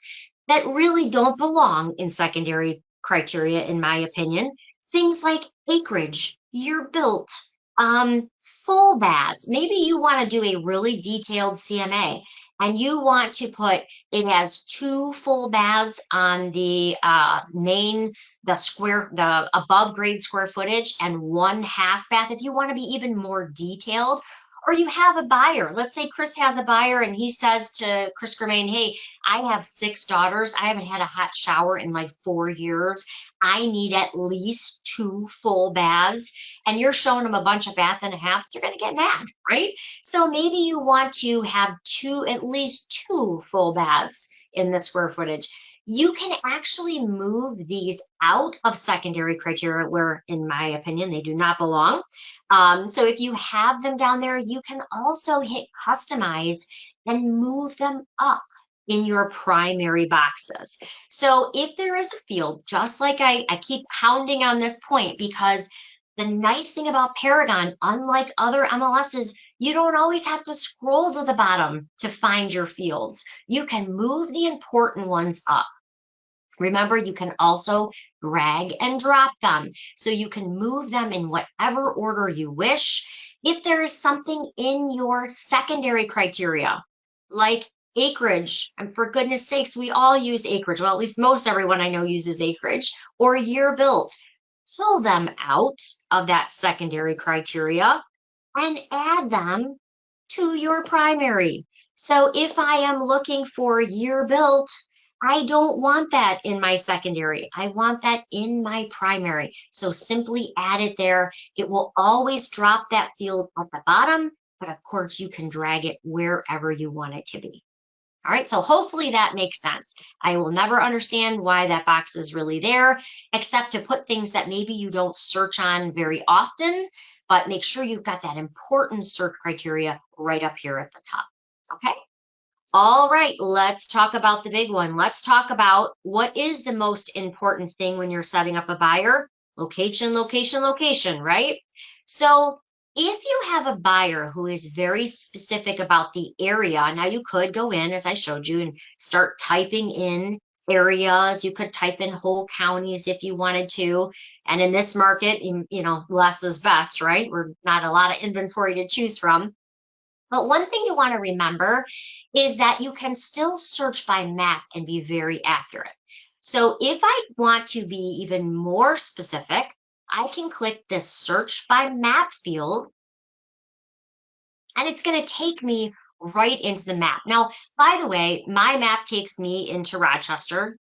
Speaker 1: that really don't belong in secondary criteria, in my opinion. Things like acreage, year built, full baths. Maybe you want to do a really detailed CMA and you want to put it has 2 full baths on the the above grade square footage and 1 half bath. If you want to be even more detailed, or you have a buyer. Let's say Chris has a buyer and he says to Chris Germain, hey, I have 6 daughters. I haven't had a hot shower in like 4 years. I need at least 2 full baths. And you're showing them a bunch of bath and a halves, they're going to get mad, right? So maybe you want to have at least 2 full baths in the square footage. You can actually move these out of secondary criteria where, in my opinion, they do not belong. So if you have them down there, you can also hit customize and move them up in your primary boxes. So if there is a field, just like I keep pounding on this point, because the nice thing about Paragon, unlike other MLSs, you don't always have to scroll to the bottom to find your fields. You can move the important ones up. Remember, you can also drag and drop them. So you can move them in whatever order you wish. If there is something in your secondary criteria, like acreage, and for goodness sakes, we all use acreage. Well, at least most everyone I know uses acreage, or year built. Pull them out of that secondary criteria and add them to your primary. So if I am looking for year built, I don't want that in my secondary. I want that in my primary. So simply add it there. It will always drop that field at the bottom, but of course you can drag it wherever you want it to be. All right, so hopefully that makes sense. I will never understand why that box is really there, except to put things that maybe you don't search on very often, but make sure you've got that important search criteria right up here at the top, okay? All right, let's talk about the big one. Let's talk about what is the most important thing when you're setting up a buyer. Location, location, location, right? So if you have a buyer who is very specific about the area, now you could go in, as I showed you, and start typing in areas. You could type in whole counties if you wanted to. And in this market, you know, less is best, right? We're not a lot of inventory to choose from. But one thing you want to remember is that you can still search by map and be very accurate. So if I want to be even more specific, I can click this search by map field, and it's going to take me right into the map. Now, by the way, my map takes me into Rochester.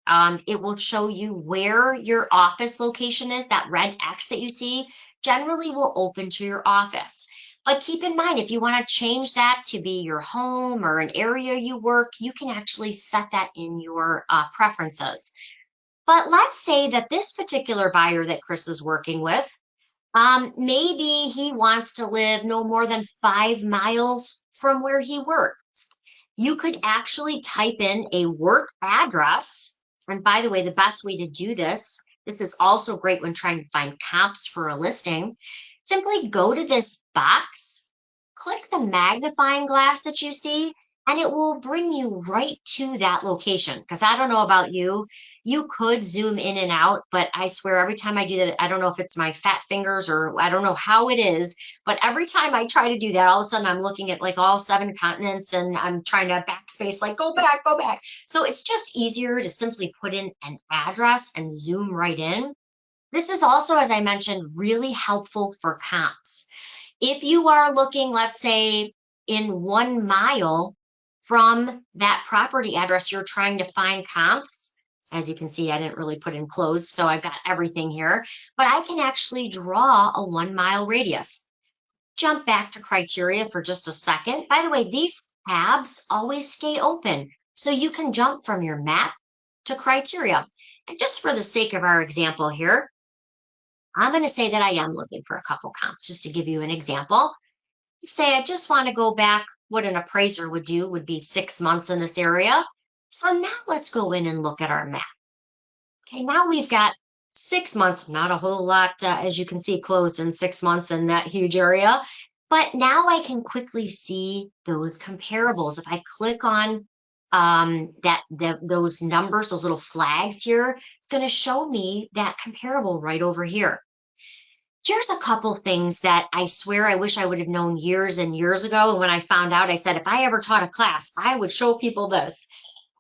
Speaker 1: It will show you where your office location is. That red X that you see generally will open to your office. But keep in mind, if you want to change that to be your home or an area you work, you can actually set that in your preferences. But let's say that this particular buyer that Chris is working with, maybe he wants to live no more than 5 miles from where he works. You could actually type in a work address. And by the way, the best way to do this is also great when trying to find comps for a listing. Simply go to this box, click the magnifying glass that you see, and it will bring you right to that location. Because I don't know about you, you could zoom in and out, but I swear every time I do that, I don't know if it's my fat fingers or I don't know how it is, but every time I try to do that, all of a sudden I'm looking at like all 7 continents and I'm trying to backspace, like go back, go back. So it's just easier to simply put in an address and zoom right in. This is also, as I mentioned, really helpful for comps. If you are looking, let's say, in 1 mile from that property address, you're trying to find comps. As you can see, I didn't really put in closed, so I've got everything here. But I can actually draw a 1 mile radius. Jump back to criteria for just a second. By the way, these tabs always stay open, so you can jump from your map to criteria. And just for the sake of our example here, I'm going to say that I am looking for a couple comps, just to give you an example. You say I just want to go back. What an appraiser would do would be 6 months in this area. So now let's go in and look at our map. Okay, now we've got 6 months, not a whole lot, as you can see, closed in 6 months in that huge area. But now I can quickly see those comparables. If I click on those numbers, those little flags here, it's going to show me that comparable right over here. Here's a couple things that I swear I wish I would have known years and years ago. And when I found out, I said, if I ever taught a class, I would show people this.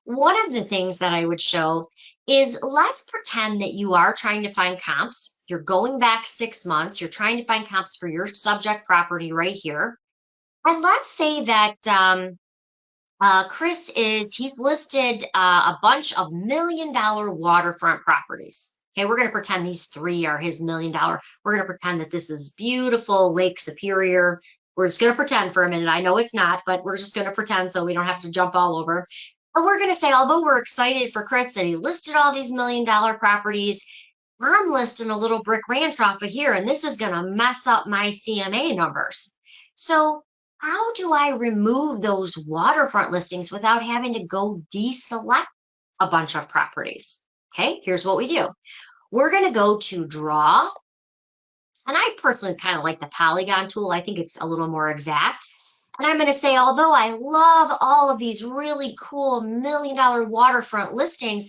Speaker 1: One of the things that I would show is, let's pretend that you are trying to find comps. You're going back 6 months. You're trying to find comps for your subject property right here. And let's say that he's listed a bunch of $1 million waterfront properties. Okay, we're going to pretend these 3 are his $1 million. We're going to pretend that this is beautiful Lake Superior. We're just going to pretend for a minute. I know it's not, but we're just going to pretend so we don't have to jump all over. But we're going to say, although we're excited for Chris that he listed all these $1 million properties, I'm listing a little brick ranch off of here, and this is going to mess up my CMA numbers. So how do I remove those waterfront listings without having to go deselect a bunch of properties? Okay, here's what we do. We're going to go to Draw. And I personally kind of like the Paragon tool. I think it's a little more exact. And I'm going to say, although I love all of these really cool $1 million waterfront listings,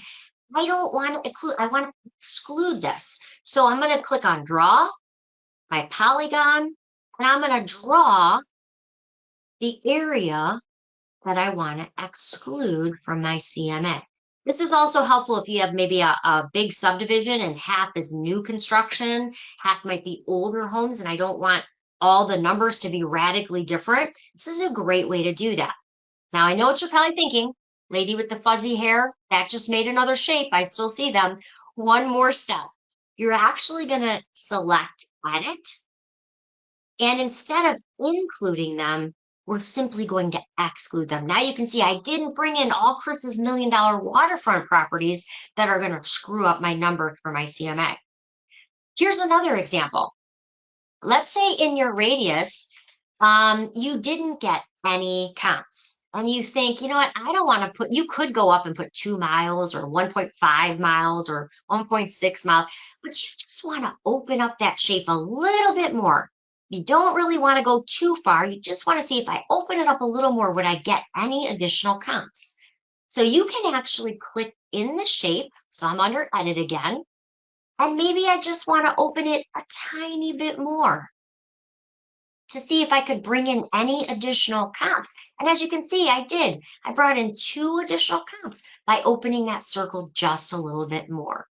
Speaker 1: I don't want to include, I want to exclude this. So I'm going to click on Draw, my Paragon, and I'm going to draw the area that I want to exclude from my CMA. This is also helpful if you have maybe a big subdivision and half is new construction, half might be older homes, and I don't want all the numbers to be radically different. This is a great way to do that. Now, I know what you're probably thinking, lady with the fuzzy hair, that just made another shape. I still see them. One more step. You're actually going to select Edit, and instead of including them, we're simply going to exclude them. Now you can see I didn't bring in all Chris's $1 million waterfront properties that are going to screw up my number for my CMA. Here's another example. Let's say in your radius, you didn't get any comps. And you think, you know what, I don't want to put, you could go up and put 2 miles or 1.5 miles or 1.6 miles, but you just want to open up that shape a little bit more. You don't really want to go too far. You just want to see if I open it up a little more, would I get any additional comps? So you can actually click in the shape. So I'm under Edit again. And maybe I just want to open it a tiny bit more to see if I could bring in any additional comps. And as you can see, I did. I brought in 2 additional comps by opening that circle just a little bit more.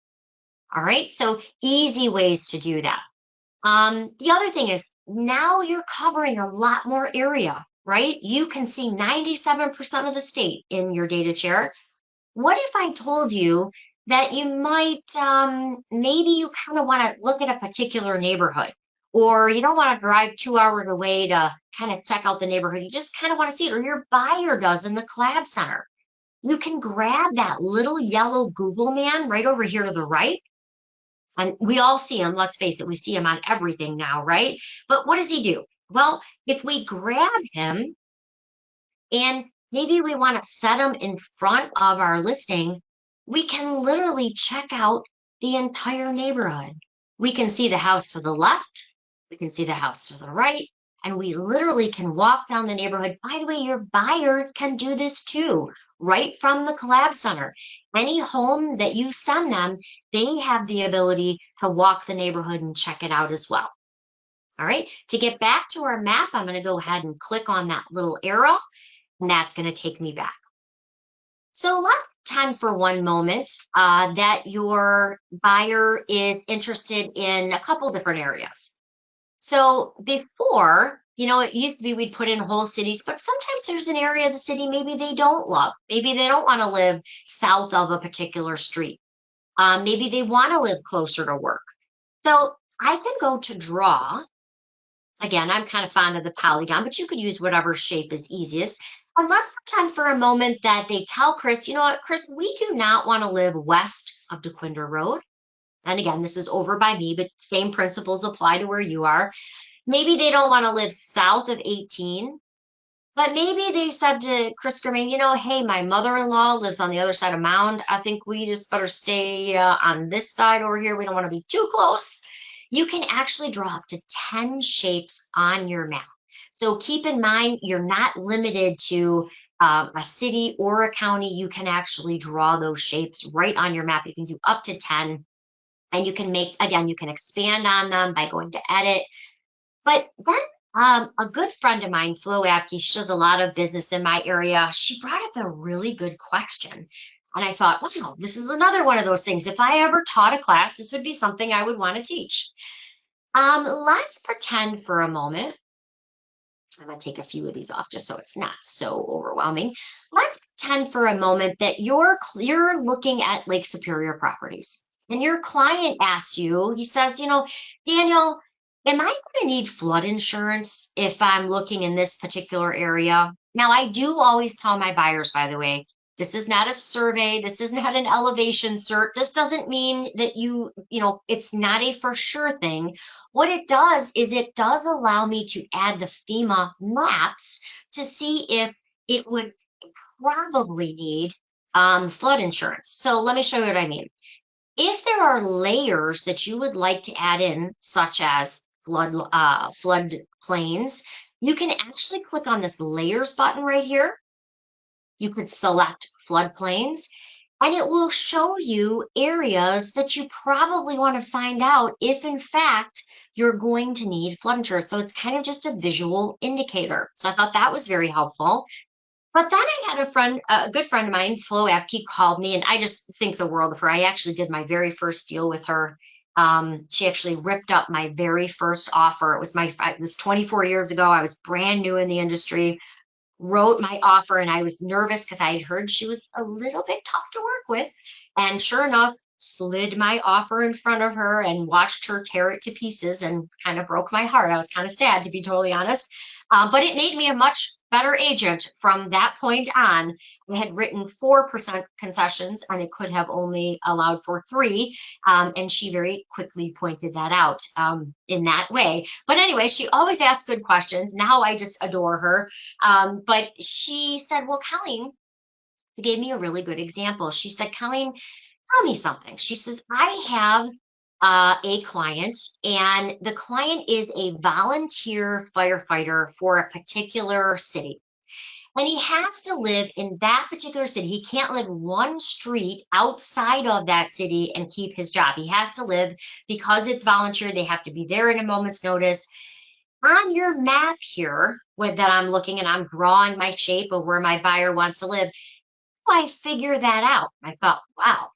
Speaker 1: All right, so easy ways to do that. The other thing is, now you're covering a lot more area, right? You can see 97% of the state in your data share. What if I told you that you might, maybe you kind of want to look at a particular neighborhood, or you don't want to drive 2 hours away to kind of check out the neighborhood. You just kind of want to see it, or your buyer does in the Collab Center. You can grab that little yellow Google man right over here to the right. And we all see him, let's face it, we see him on everything now, right? But what does he do? Well, if we grab him and maybe we want to set him in front of our listing, we can literally check out the entire neighborhood. We can see the house to the left, we can see the house to the right, and we literally can walk down the neighborhood. By the way, your buyers can do this too, right from the Collab Center. Any home that you send them, they have the ability to walk the neighborhood and check it out as well. All right, to get back to our map, I'm going to go ahead and click on that little arrow, and that's going to take me back. So let's pretend for one moment that your buyer is interested in a couple different areas. So before, you know, it used to be we'd put in whole cities, but sometimes there's an area of the city maybe they don't love. Maybe they don't want to live south of a particular street. Maybe they want to live closer to work. So I can go to Draw. Again, I'm kind of fond of the Paragon, but you could use whatever shape is easiest. And let's pretend for a moment that they tell Chris, you know what, Chris, we do not want to live west of DeQuinder Road. And again, this is over by me, but same principles apply to where you are. Maybe they don't want to live south of 18, but maybe they said to Chris Germain, you know, hey, my mother-in-law lives on the other side of Mound. I think we just better stay on this side over here. We don't want to be too close. You can actually draw up to 10 shapes on your map. So keep in mind, you're not limited to a city or a county. You can actually draw those shapes right on your map. You can do up to 10, and you can make, again, you can expand on them by going to edit. But then a good friend of mine, Flo Apke, she does a lot of business in my area. She brought up a really good question. And I thought, wow, this is another one of those things. If I ever taught a class, this would be something I would want to teach. Let's pretend for a moment. I'm going to take a few of these off just so it's not so overwhelming. Let's pretend for a moment that you're looking at Lake Superior properties, and your client asks you, he says, Daniel, am I going to need flood insurance if I'm looking in this particular area? Now, I do always tell my buyers, by the way, this is not a survey. This is not an elevation cert. This doesn't mean that it's not a for sure thing. What it does is it does allow me to add the FEMA maps to see if it would probably need flood insurance. So let me show you what I mean. If there are layers that you would like to add in, such as flood plains, you can actually click on this layers button right here. You could select floodplains, and it will show you areas that you probably want to find out if, in fact, you're going to need flood insurance. So it's kind of just a visual indicator. So I thought that was very helpful. But then I had a good friend of mine, Flo Apke, called me, and I just think the world of her. I actually did my very first deal with her. She actually ripped up my very first offer. It was 24 years ago. I was brand new in the industry. Wrote my offer, and I was nervous because I had heard she was a little bit tough to work with. And sure enough, slid my offer in front of her and watched her tear it to pieces, and kind of broke my heart. I was kind of sad, to be totally honest. But it made me a much better agent from that point on. I had written 4% concessions, and it could have only allowed for 3. And she very quickly pointed that out in that way. But anyway, she always asks good questions. Now I just adore her. But she said, well, Colleen, she gave me a really good example. She said, Colleen, tell me something. She says, I have a client, and the client is a volunteer firefighter for a particular city. And he has to live in that particular city. He can't live one street outside of that city and keep his job. He has to live, because it's volunteer, they have to be there in a moment's notice. On your map here that I'm looking, and I'm drawing my shape of where my buyer wants to live, I figure that out. I thought, wow,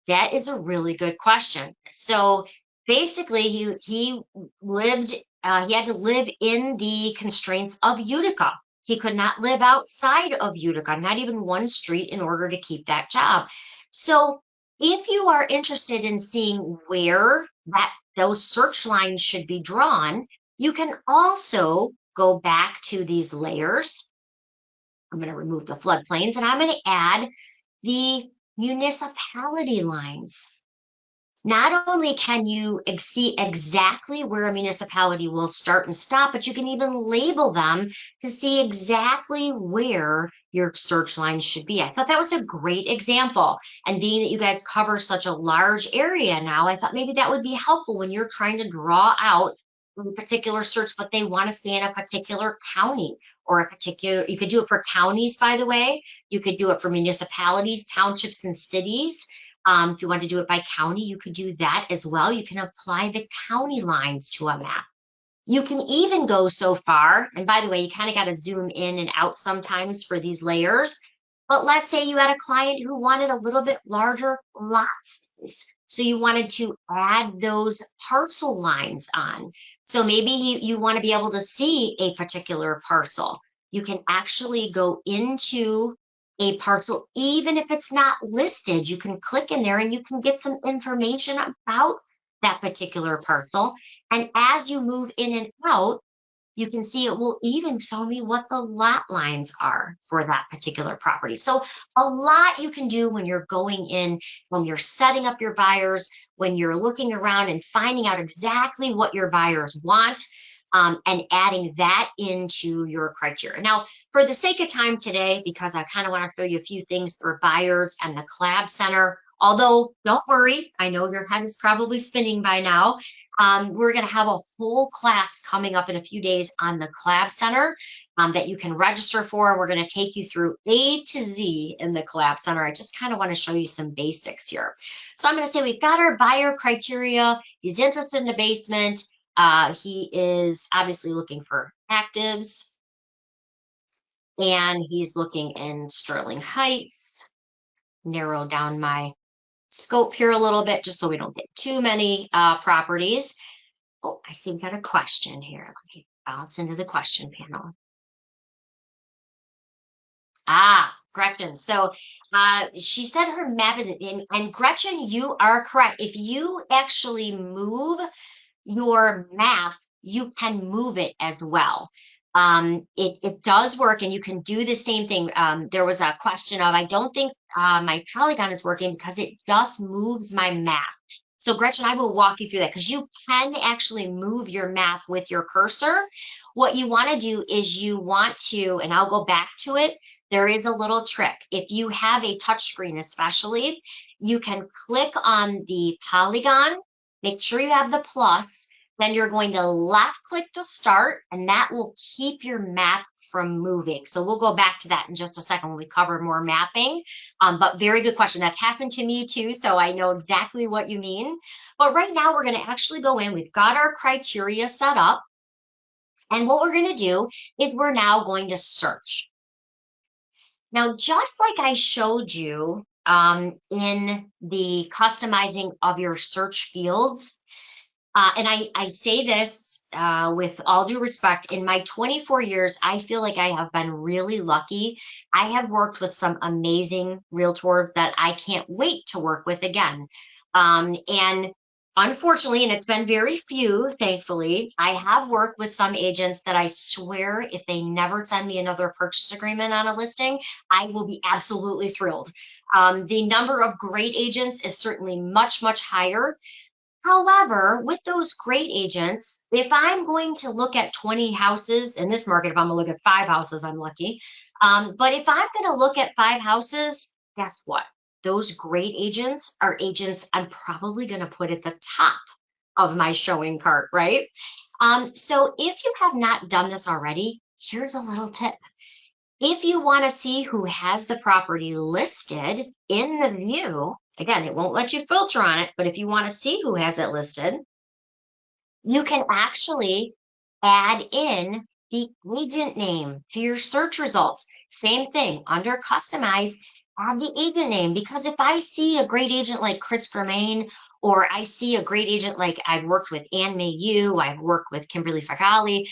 Speaker 1: that is a really good question. So basically, he had to live in the constraints of Utica. He could not live outside of Utica, not even one street, in order to keep that job. So if you are interested in seeing where those search lines should be drawn, you can also go back to these layers. I'm going to remove the floodplains, and I'm going to add the municipality lines. Not only can you see exactly where a municipality will start and stop, but you can even label them to see exactly where your search lines should be. I thought that was a great example. And being that you guys cover such a large area now, I thought maybe that would be helpful when you're trying to draw out a particular search, but they want to stay in a particular county or a particular, you could do it for counties, by the way. You could do it for municipalities, townships, and cities. If you want to do it by county, you could do that as well. You can apply the county lines to a map. You can even go so far, and by the way, you kind of got to zoom in and out sometimes for these layers. But let's say you had a client who wanted a little bit larger lot space. So you wanted to add those parcel lines on. So maybe you want to be able to see a particular parcel. You can actually go into a parcel, even if it's not listed. You can click in there and you can get some information about that particular parcel. And as you move in and out, you can see it will even show me what the lot lines are for that particular property. So a lot you can do when you're going in, when you're setting up your buyers, when you're looking around and finding out exactly what your buyers want, and adding that into your criteria. Now, for the sake of time today, because I kind of want to show you a few things for buyers and the collab center, although don't worry, I know your head is probably spinning by now. We're going to have a whole class coming up in a few days on the Collab Center that you can register for. We're going to take you through A to Z in the Collab Center. I just kind of want to show you some basics here. So I'm going to say we've got our buyer criteria. He's interested in a basement. He is obviously looking for actives, and he's looking in Sterling Heights. Narrow down my scope here a little bit just so we don't get too many properties. Oh, I see we got a question here. Let me bounce into the question panel. Gretchen. So she said her map is in, and Gretchen, you are correct. If you actually move your map, you can move it as well. It does work, and you can do the same thing. There was a question of, I don't think my Paragon is working because it just moves my map. So Gretchen, I will walk you through that because you can actually move your map with your cursor. What you want to do is you want to, and I'll go back to it, there is a little trick. If you have a touch screen especially, you can click on the polygon, make sure you have the plus, then you're going to left click to start, and that will keep your map from moving. So we'll go back to that in just a second when we cover more mapping. But very good question. That's happened to me too, so I know exactly what you mean. But right now we're going to actually go in. We've got our criteria set up. And what we're going to do is we're now going to search. Now, just like I showed you in the customizing of your search fields, and I say this with all due respect, in my 24 years, I feel like I have been really lucky. I have worked with some amazing realtors that I can't wait to work with again. And unfortunately, and it's been very few, thankfully, I have worked with some agents that I swear if they never send me another purchase agreement on a listing, I will be absolutely thrilled. The number of great agents is certainly much, much higher. However, with those great agents, if I'm going to look at 20 houses in this market, if I'm going to look at 5 houses, I'm lucky. But if I'm going to look at 5 houses, guess what? Those great agents are agents I'm probably going to put at the top of my showing cart, right? So if you have not done this already, here's a little tip. If you want to see who has the property listed in the view, again, it won't let you filter on it, but if you want to see who has it listed, you can actually add in the agent name to your search results. Same thing, under customize, add the agent name, because if I see a great agent like Chris Germain, or I see a great agent like I've worked with Ann Mayu, I've worked with Kimberly Fagali,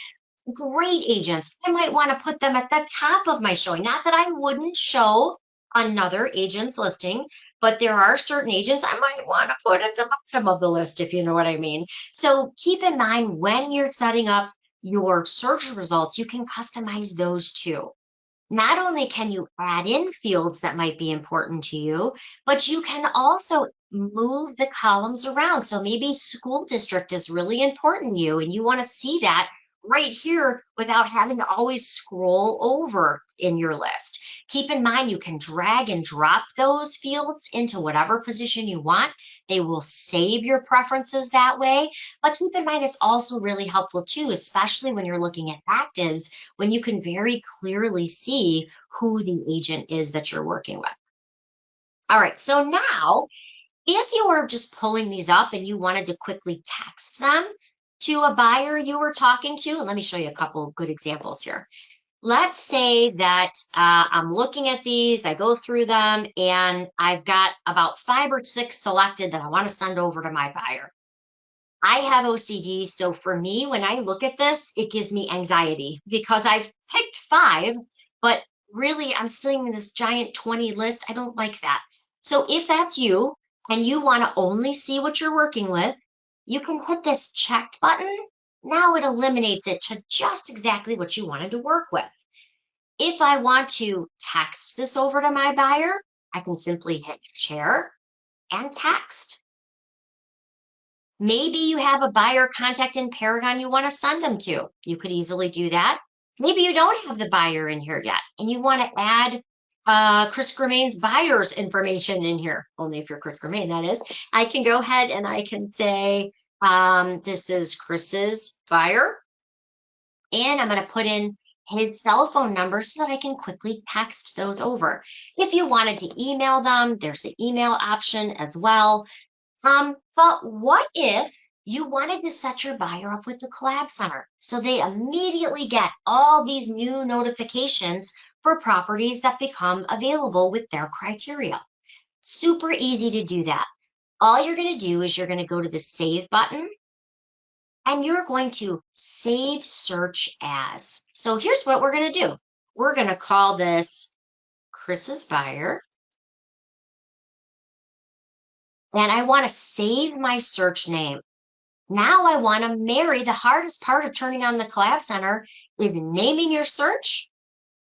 Speaker 1: great agents, I might want to put them at the top of my showing. Not that I wouldn't show another agent's listing, but there are certain agents I might want to put at the bottom of the list, if you know what I mean. So keep in mind when you're setting up your search results, you can customize those too. Not only can you add in fields that might be important to you, but you can also move the columns around. So maybe school district is really important to you and you want to see that right here without having to always scroll over in your list. Keep in mind, you can drag and drop those fields into whatever position you want. They will save your preferences that way. But keep in mind, it's also really helpful too, especially when you're looking at actives, when you can very clearly see who the agent is that you're working with. All right, so now, if you were just pulling these up and you wanted to quickly text them to a buyer you were talking to, and let me show you a couple of good examples here. Let's say that I'm looking at these, I go through them, and I've got about 5 or 6 selected that I want to send over to my buyer. I have OCD, so for me, when I look at this, it gives me anxiety because I've picked 5, but really I'm seeing this giant 20 list. I don't like that. So if that's you and you want to only see what you're working with, you can hit this checked button. Now it eliminates it to just exactly what you wanted to work with. If I want to text this over to my buyer, I can simply hit share and text. Maybe you have a buyer contact in Paragon you want to send them to. You could easily do that. Maybe you don't have the buyer in here yet and you want to add Chris Germain's buyer's information in here, only if you're Chris Germain, that is. I can go ahead and I can say, This is Chris's buyer. And I'm going to put in his cell phone number so that I can quickly text those over. If you wanted to email them, there's the email option as well. But what if you wanted to set your buyer up with the Collab Center so they immediately get all these new notifications for properties that become available with their criteria? Super easy to do that. All you're going to do is you're going to go to the Save button and you're going to save search as. So here's what we're going to do. We're going to call this Chris's buyer. And I want to save my search name. Now I want to marry. The hardest part of turning on the Collab Center is naming your search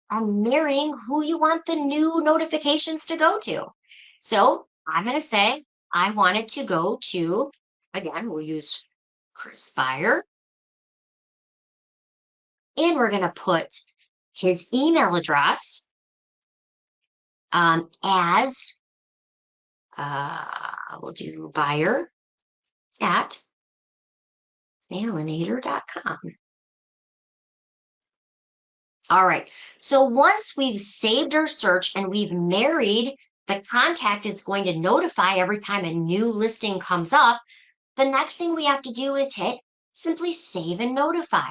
Speaker 1: and marrying who you want the new notifications to go to. So I'm going to say I want it to go to, again, we'll use Chris Buyer. And we're going to put his email address as, we'll do buyer at mailinator.com. All right, so once we've saved our search and we've married the contact it's going to notify every time a new listing comes up, the next thing we have to do is hit simply save and notify.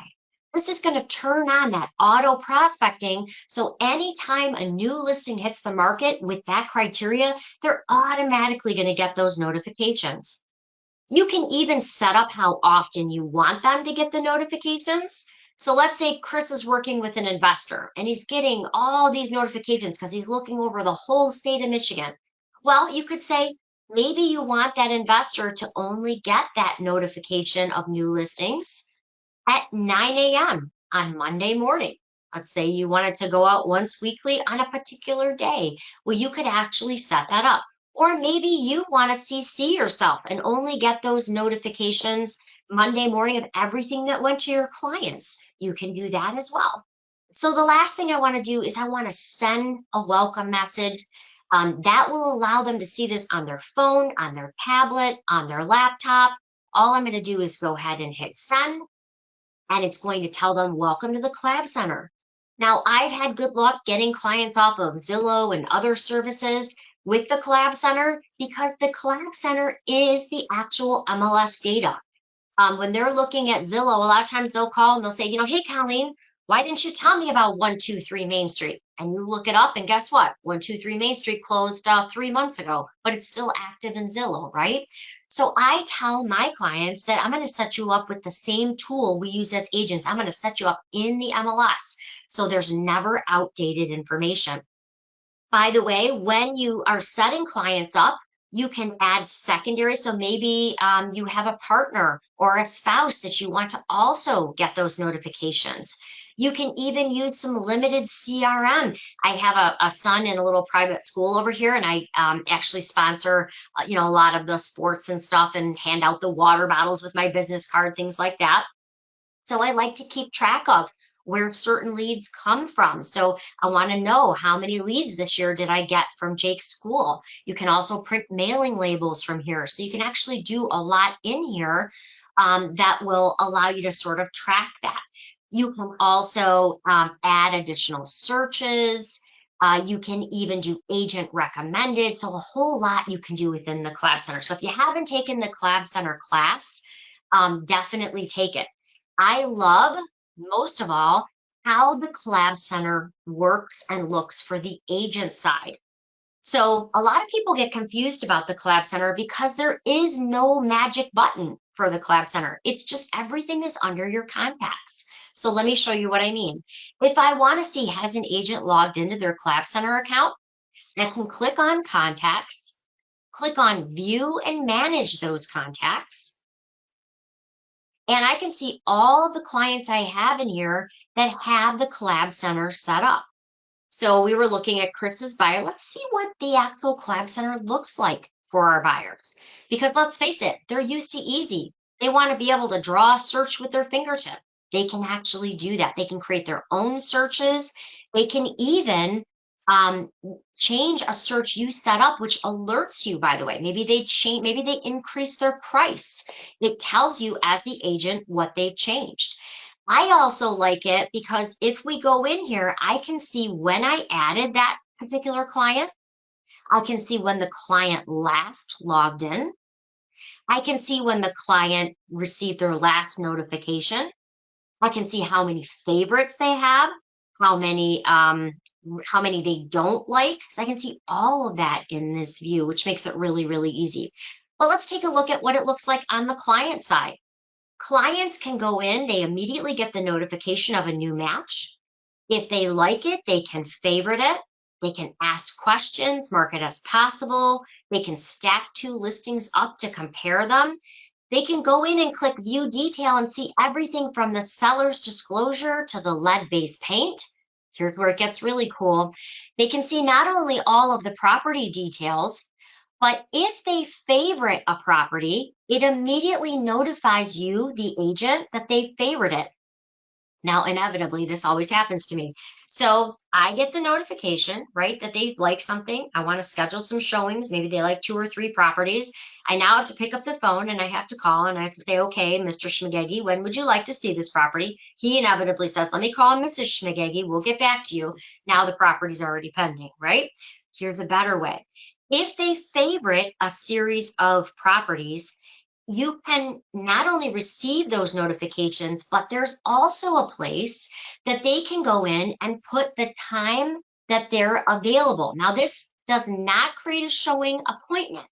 Speaker 1: This is going to turn on that auto prospecting. So anytime a new listing hits the market with that criteria, they're automatically going to get those notifications. You can even set up how often you want them to get the notifications. So let's say Chris is working with an investor and he's getting all these notifications because he's looking over the whole state of Michigan. Well, you could say maybe you want that investor to only get that notification of new listings at 9 a.m. on Monday morning. Let's say you want it to go out once weekly on a particular day. Well, you could actually set that up. Or maybe you want to CC yourself and only get those notifications Monday morning of everything that went to your clients. You can do that as well. So the last thing I want to do is I want to send a welcome message. That will allow them to see this on their phone, on their tablet, on their laptop. All I'm going to do is go ahead and hit send, and it's going to tell them, welcome to the Collab Center. Now, I've had good luck getting clients off of Zillow and other services with the Collab Center because the Collab Center is the actual MLS data. When they're looking at Zillow, a lot of times they'll call and they'll say, hey, Colleen, why didn't you tell me about 123 Main Street? And you look it up and guess what? 123 Main Street closed 3 months ago, but it's still active in Zillow, right? So I tell my clients that I'm going to set you up with the same tool we use as agents. I'm going to set you up in the MLS. So there's never outdated information. By the way, when you are setting clients up, you can add secondary. So maybe you have a partner or a spouse that you want to also get those notifications. You can even use some limited CRM. I have a son in a little private school over here, and I actually sponsor, a lot of the sports and stuff and hand out the water bottles with my business card, things like that. So I like to keep track of where certain leads come from. So I want to know how many leads this year did I get from Jake's school. You can also print mailing labels from here. So you can actually do a lot in here that will allow you to sort of track that. You can also add additional searches. You can even do agent recommended. So a whole lot you can do within the Collab Center. So if you haven't taken the Collab Center class, definitely take it. I love, most of all, how the Collab Center works and looks for the agent side. So a lot of people get confused about the Collab Center because there is no magic button for the Collab Center. It's just everything is under your contacts. So let me show you what I mean. If I want to see, has an agent logged into their Collab Center account, I can click on contacts, click on view and manage those contacts. And I can see all the clients I have in here that have the Collab Center set up. So we were looking at Chris's buyer. Let's see what the actual Collab Center looks like for our buyers. Because let's face it, they're used to easy. They want to be able to draw a search with their fingertip. They can actually do that. They can create their own searches. They can even Change a search you set up, which alerts you, by the way. Maybe they change, maybe they increase their price. It tells you as the agent what they've changed. I also like it because if we go in here, I can see when I added that particular client. I can see when the client last logged in. I can see when the client received their last notification. I can see how many favorites they have, how many they don't like. So I can see all of that in this view, which makes it really, really easy. But let's take a look at what it looks like on the client side. Clients can go in, they immediately get the notification of a new match. If they like it, they can favorite it. They can ask questions, mark it as possible. They can stack two listings up to compare them. They can go in and click view detail and see everything from the seller's disclosure to the lead-based paint. Here's where it gets really cool. They can see not only all of the property details, but if they favorite a property, it immediately notifies you, the agent, that they favorite it. Now, inevitably, this always happens to me. So I get the notification, right, that they like something. I want to schedule some showings. Maybe they like 2 or 3 properties. I now have to pick up the phone and I have to call and I have to say, okay, Mr. Schmagegi, when would you like to see this property? He inevitably says, let me call Mrs. Schmagegi. We'll get back to you. Now the property's already pending, right? Here's a better way. If they favorite a series of properties, you can not only receive those notifications, but there's also a place that they can go in and put the time that they're available. Now, this does not create a showing appointment.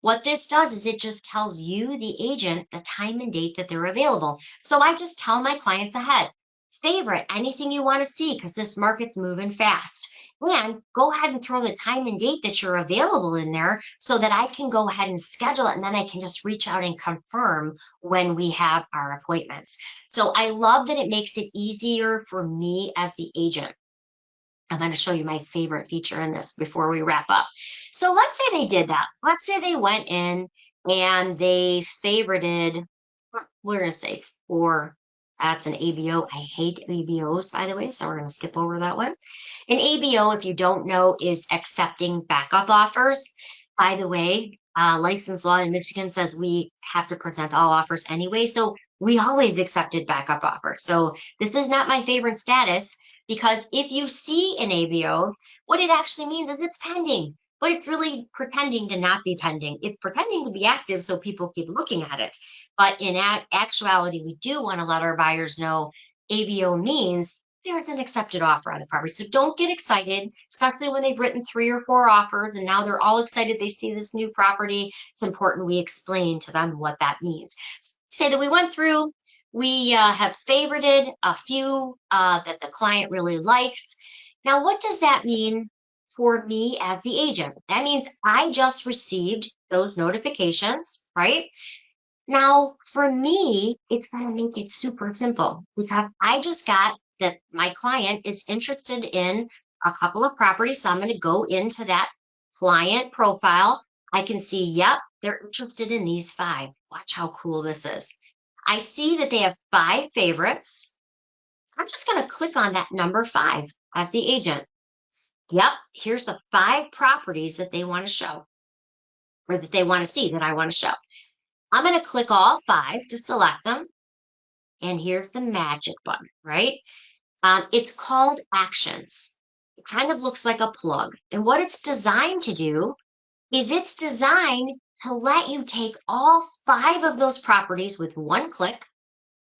Speaker 1: What this does is it just tells you, the agent, the time and date that they're available. So I just tell my clients ahead, favorite anything you want to see because this market's moving fast. And go ahead and throw the time and date that you're available in there so that I can go ahead and schedule it. And then I can just reach out and confirm when we have our appointments. So I love that it makes it easier for me as the agent. I'm going to show you my favorite feature in this before we wrap up. So let's say they did that. Let's say they went in and they favorited, we're going to say 4. That's an ABO. I hate ABOs, by the way, so we're going to skip over that one. An ABO, if you don't know, is accepting backup offers. By the way, license law in Michigan says we have to present all offers anyway, so we always accepted backup offers. So this is not my favorite status because if you see an ABO, what it actually means is it's pending, but it's really pretending to not be pending. It's pretending to be active so people keep looking at it. But in actuality, we do want to let our buyers know ABO means there's an accepted offer on the property. So don't get excited, especially when they've written 3 or 4 offers and now they're all excited they see this new property. It's important we explain to them what that means. So say that we went through, we have favorited a few that the client really likes. Now, what does that mean for me as the agent? That means I just received those notifications, right? Now, for me, it's going to make it super simple because I just got that my client is interested in a couple of properties. So I'm going to go into that client profile. I can see, yep, they're interested in these 5. Watch how cool this is. I see that they have 5 favorites. I'm just going to click on that number 5 as the agent. Yep, here's the 5 properties that they want to show or that they want to see that I want to show. I'm going to click all 5 to select them. And here's the magic button, right? It's called Actions. It kind of looks like a plug. And what it's designed to do is it's designed to let you take all 5 of those properties with one click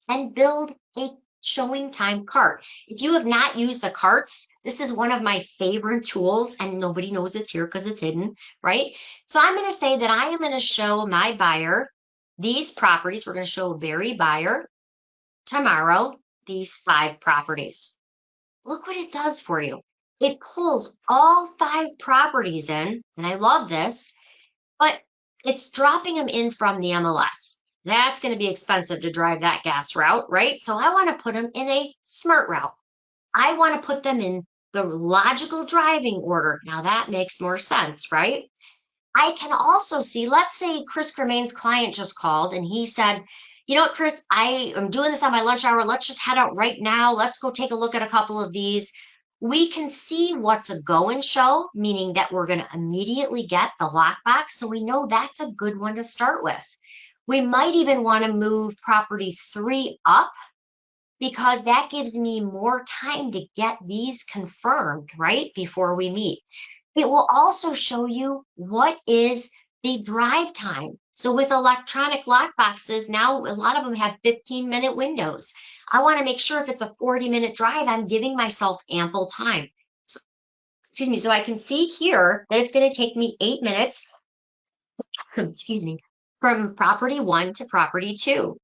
Speaker 1: and build a showing time cart. If you have not used the carts, this is one of my favorite tools and nobody knows it's here because it's hidden, right? So I'm going to say that I am going to show my buyer these properties. We're going to show Barry buyer tomorrow these 5 properties. Look what it does for you. It pulls all 5 properties in, and I love this, but it's dropping them in from the MLS. That's going to be expensive to drive that gas route, right? So I want to put them in a smart route. I want to put them in the logical driving order. Now that makes more sense, right? I can also see, let's say Chris Germain's client just called and he said, you know what, Chris, I am doing this on my lunch hour. Let's just head out right now. Let's go take a look at a couple of these. We can see what's a go and show, meaning that we're going to immediately get the lockbox. So we know that's a good one to start with. We might even want to move property 3 up because that gives me more time to get these confirmed, right, before we meet. It will also show you what is the drive time. So with electronic lock boxes, now a lot of them have 15-minute windows. I want to make sure if it's a 40-minute drive, I'm giving myself ample time. So, excuse me, so I can see here that it's going to take me 8 minutes, excuse me, from property 1 to property 2.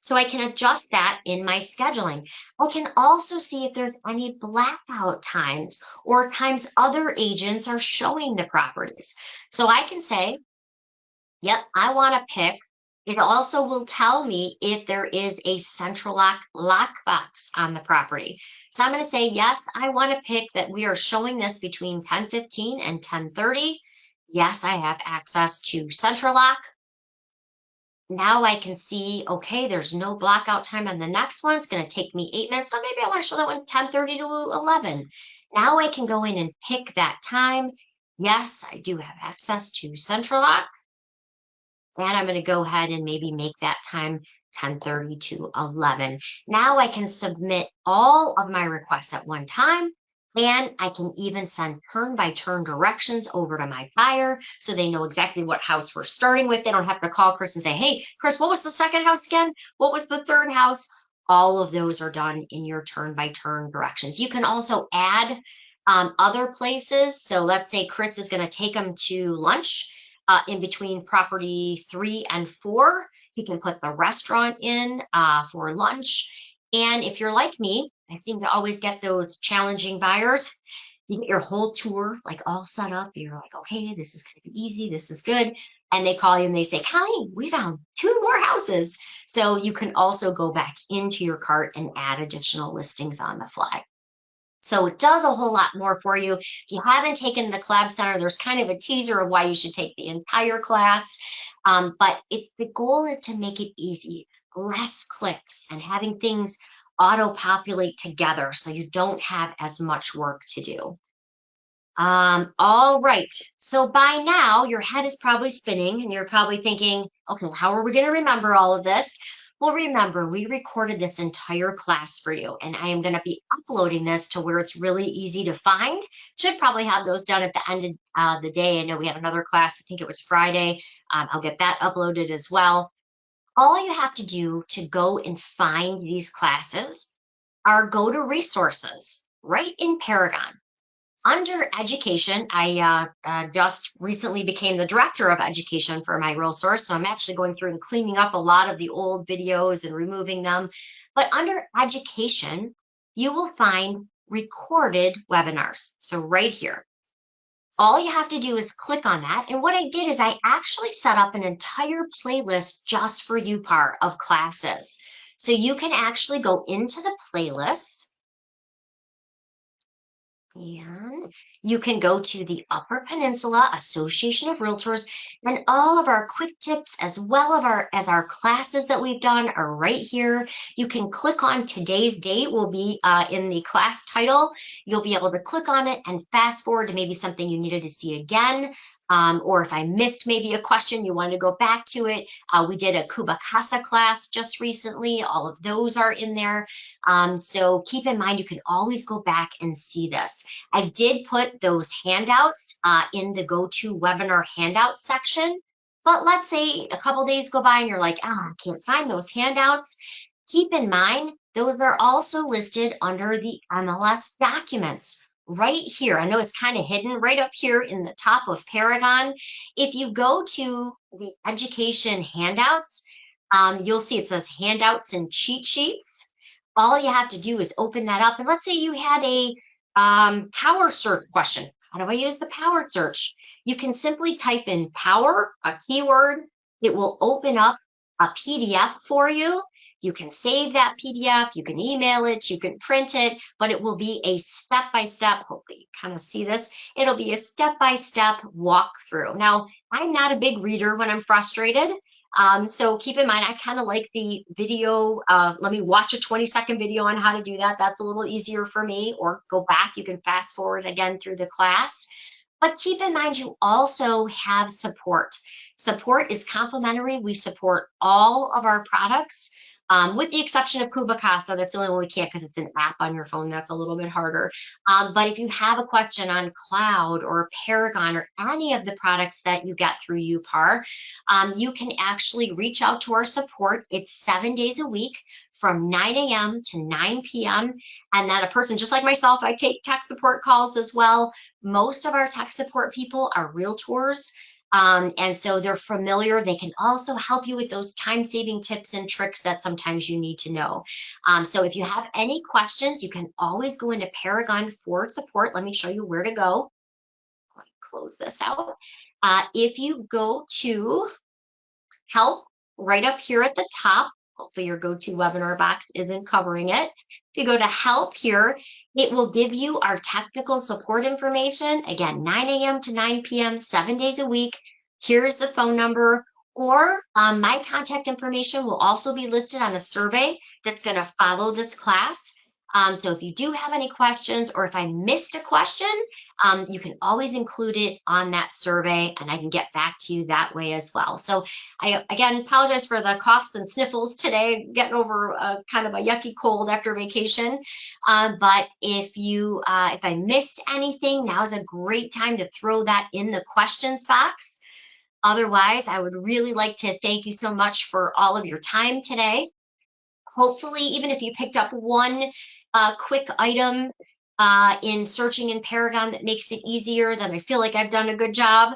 Speaker 1: So I can adjust that in my scheduling. I can also see if there's any blackout times or times other agents are showing the properties. So I can say, yep, I want to pick. It also will tell me if there is a central lockbox on the property. So I'm going to say, yes, I want to pick that we are showing this between 10:15 and 10:30. Yes, I have access to central lock. Now I can see, okay, there's no blackout time on the next one. It's going to take me 8 minutes. So maybe I want to show that one 10:30 to 11. Now I can go in and pick that time. Yes, I do have access to central lock. And I'm going to go ahead and maybe make that time 10:30 to 11. Now I can submit all of my requests at one time. And I can even send turn-by-turn directions over to my buyer so they know exactly what house we're starting with. They don't have to call Chris and say, hey, Chris, what was the second house again? What was the third house? All of those are done in your turn-by-turn directions. You can also add other places. So let's say Chris is going to take them to lunch in between property 3 and 4. He can put the restaurant in for lunch. And if you're like me, I seem to always get those challenging buyers. You get your whole tour like all set up. You're like, okay, this is going to be easy. This is good. And they call you and they say, Colleen, we found 2 more houses. So you can also go back into your cart and add additional listings on the fly. So it does a whole lot more for you. If you haven't taken the Collab Center, there's kind of a teaser of why you should take the entire class. But the goal is to make it easy, less clicks, and having things auto-populate together so you don't have as much work to do. All right. So by now, your head is probably spinning and you're probably thinking, okay, how are we going to remember all of this? Well, remember, we recorded this entire class for you, and I am going to be uploading this to where it's really easy to find. Should probably have those done at the end of the day. I know we had another class, I think it was Friday. I'll get that uploaded as well. All you have to do to go and find these classes are go to resources right in Paragon. Under education, I just recently became the director of education for my RealTors, so I'm actually going through and cleaning up a lot of the old videos and removing them. But under education, you will find recorded webinars. So right here, all you have to do is click on that. And what I did is I actually set up an entire playlist just for you part of classes. So you can actually go into the playlist. And you can go to the Upper Peninsula Association of Realtors, and all of our quick tips as well as our classes that we've done are right here. You can click on today's date will be in the class title. You'll be able to click on it and fast forward to maybe something you needed to see again. Or if I missed maybe a question, you want to go back to it. We did a Cuba Casa class just recently. All of those are in there. So keep in mind, you can always go back and see this. I did put those handouts in the go-to webinar handout section. But let's say a couple days go by and you're like, I can't find those handouts. Keep in mind, those are also listed under the MLS documents. Right here, I know it's kind of hidden right up here in the top of Paragon. If you go to the education handouts, you'll see it says handouts and cheat sheets. All you have to do is open that up. And let's say you had a power search question. How do I use the power search? You can simply type in power, a keyword. It will open up a PDF for you. You can save that PDF, you can email it, you can print it, but it will be a step-by-step, hopefully you kind of see this, it'll be a step-by-step walkthrough. Now, I'm not a big reader when I'm frustrated. So keep in mind, I kind of like the video. Let me watch a 20-second video on how to do that. That's a little easier for me, or go back. You can fast forward again through the class. But keep in mind, you also have support. Support is complimentary. We support all of our products, with the exception of Kubacasa. That's the only one we can't because it's an app on your phone. That's a little bit harder. But if you have a question on Cloud or Paragon or any of the products that you get through UPAR, you can actually reach out to our support. It's 7 days a week from 9 a.m. to 9 p.m. And then a person just like myself, I take tech support calls as well. Most of our tech support people are realtors. And so they're familiar. They can also help you with those time-saving tips and tricks that sometimes you need to know. So if you have any questions, you can always go into Paragon Forward Support. Let me show you where to go. Let me close this out. If you go to Help right up here at the top, hopefully your GoToWebinar box isn't covering it. If you go to Help here, it will give you our technical support information. Again, 9 a.m. to 9 p.m., 7 days a week. Here's the phone number, or my contact information will also be listed on a survey that's going to follow this class. So if you do have any questions, or if I missed a question, you can always include it on that survey, and I can get back to you that way as well. So I, again, apologize for the coughs and sniffles today, getting over kind of a yucky cold after vacation. But if I missed anything, now's a great time to throw that in the questions box. Otherwise, I would really like to thank you so much for all of your time today. Hopefully, even if you picked up one quick item in searching in Paragon that makes it easier, then I feel like I've done a good job.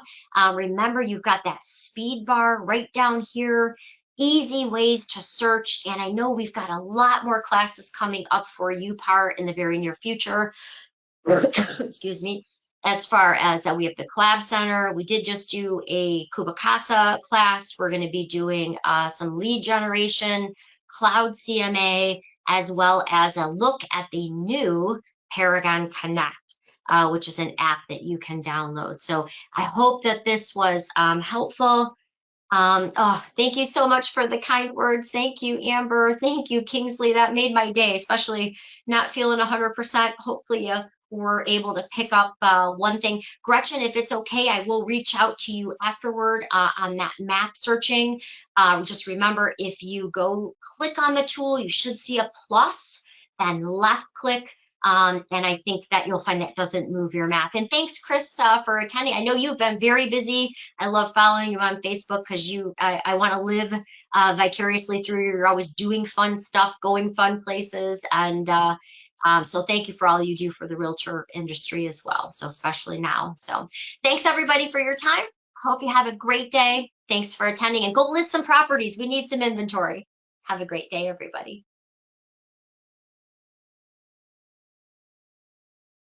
Speaker 1: Remember, you've got that speed bar right down here, easy ways to search. And I know we've got a lot more classes coming up for UPAR in the very near future. Excuse me. As far as we have the Collab Center, we did just do a Kubacasa class. We're going to be doing some lead generation, Cloud CMA, as well as a look at the new Paragon Connect, which is an app that you can download. So I hope that this was helpful. Thank you so much for the kind words. Thank you, Amber. Thank you, Kingsley. That made my day, especially not feeling 100%. Hopefully you were able to pick up one thing. Gretchen, if it's okay, I will reach out to you afterward on that map searching. Just remember, if you go click on the tool, you should see a plus, then left click. And I think that you'll find that doesn't move your map. And thanks, Chris, for attending. I know you've been very busy. I love following you on Facebook because I want to live vicariously through you. You're always doing fun stuff, going fun places. And so thank you for all you do for the realtor industry as well. So especially now. So thanks, everybody, for your time. Hope you have a great day. Thanks for attending. And go list some properties. We need some inventory. Have a great day, everybody.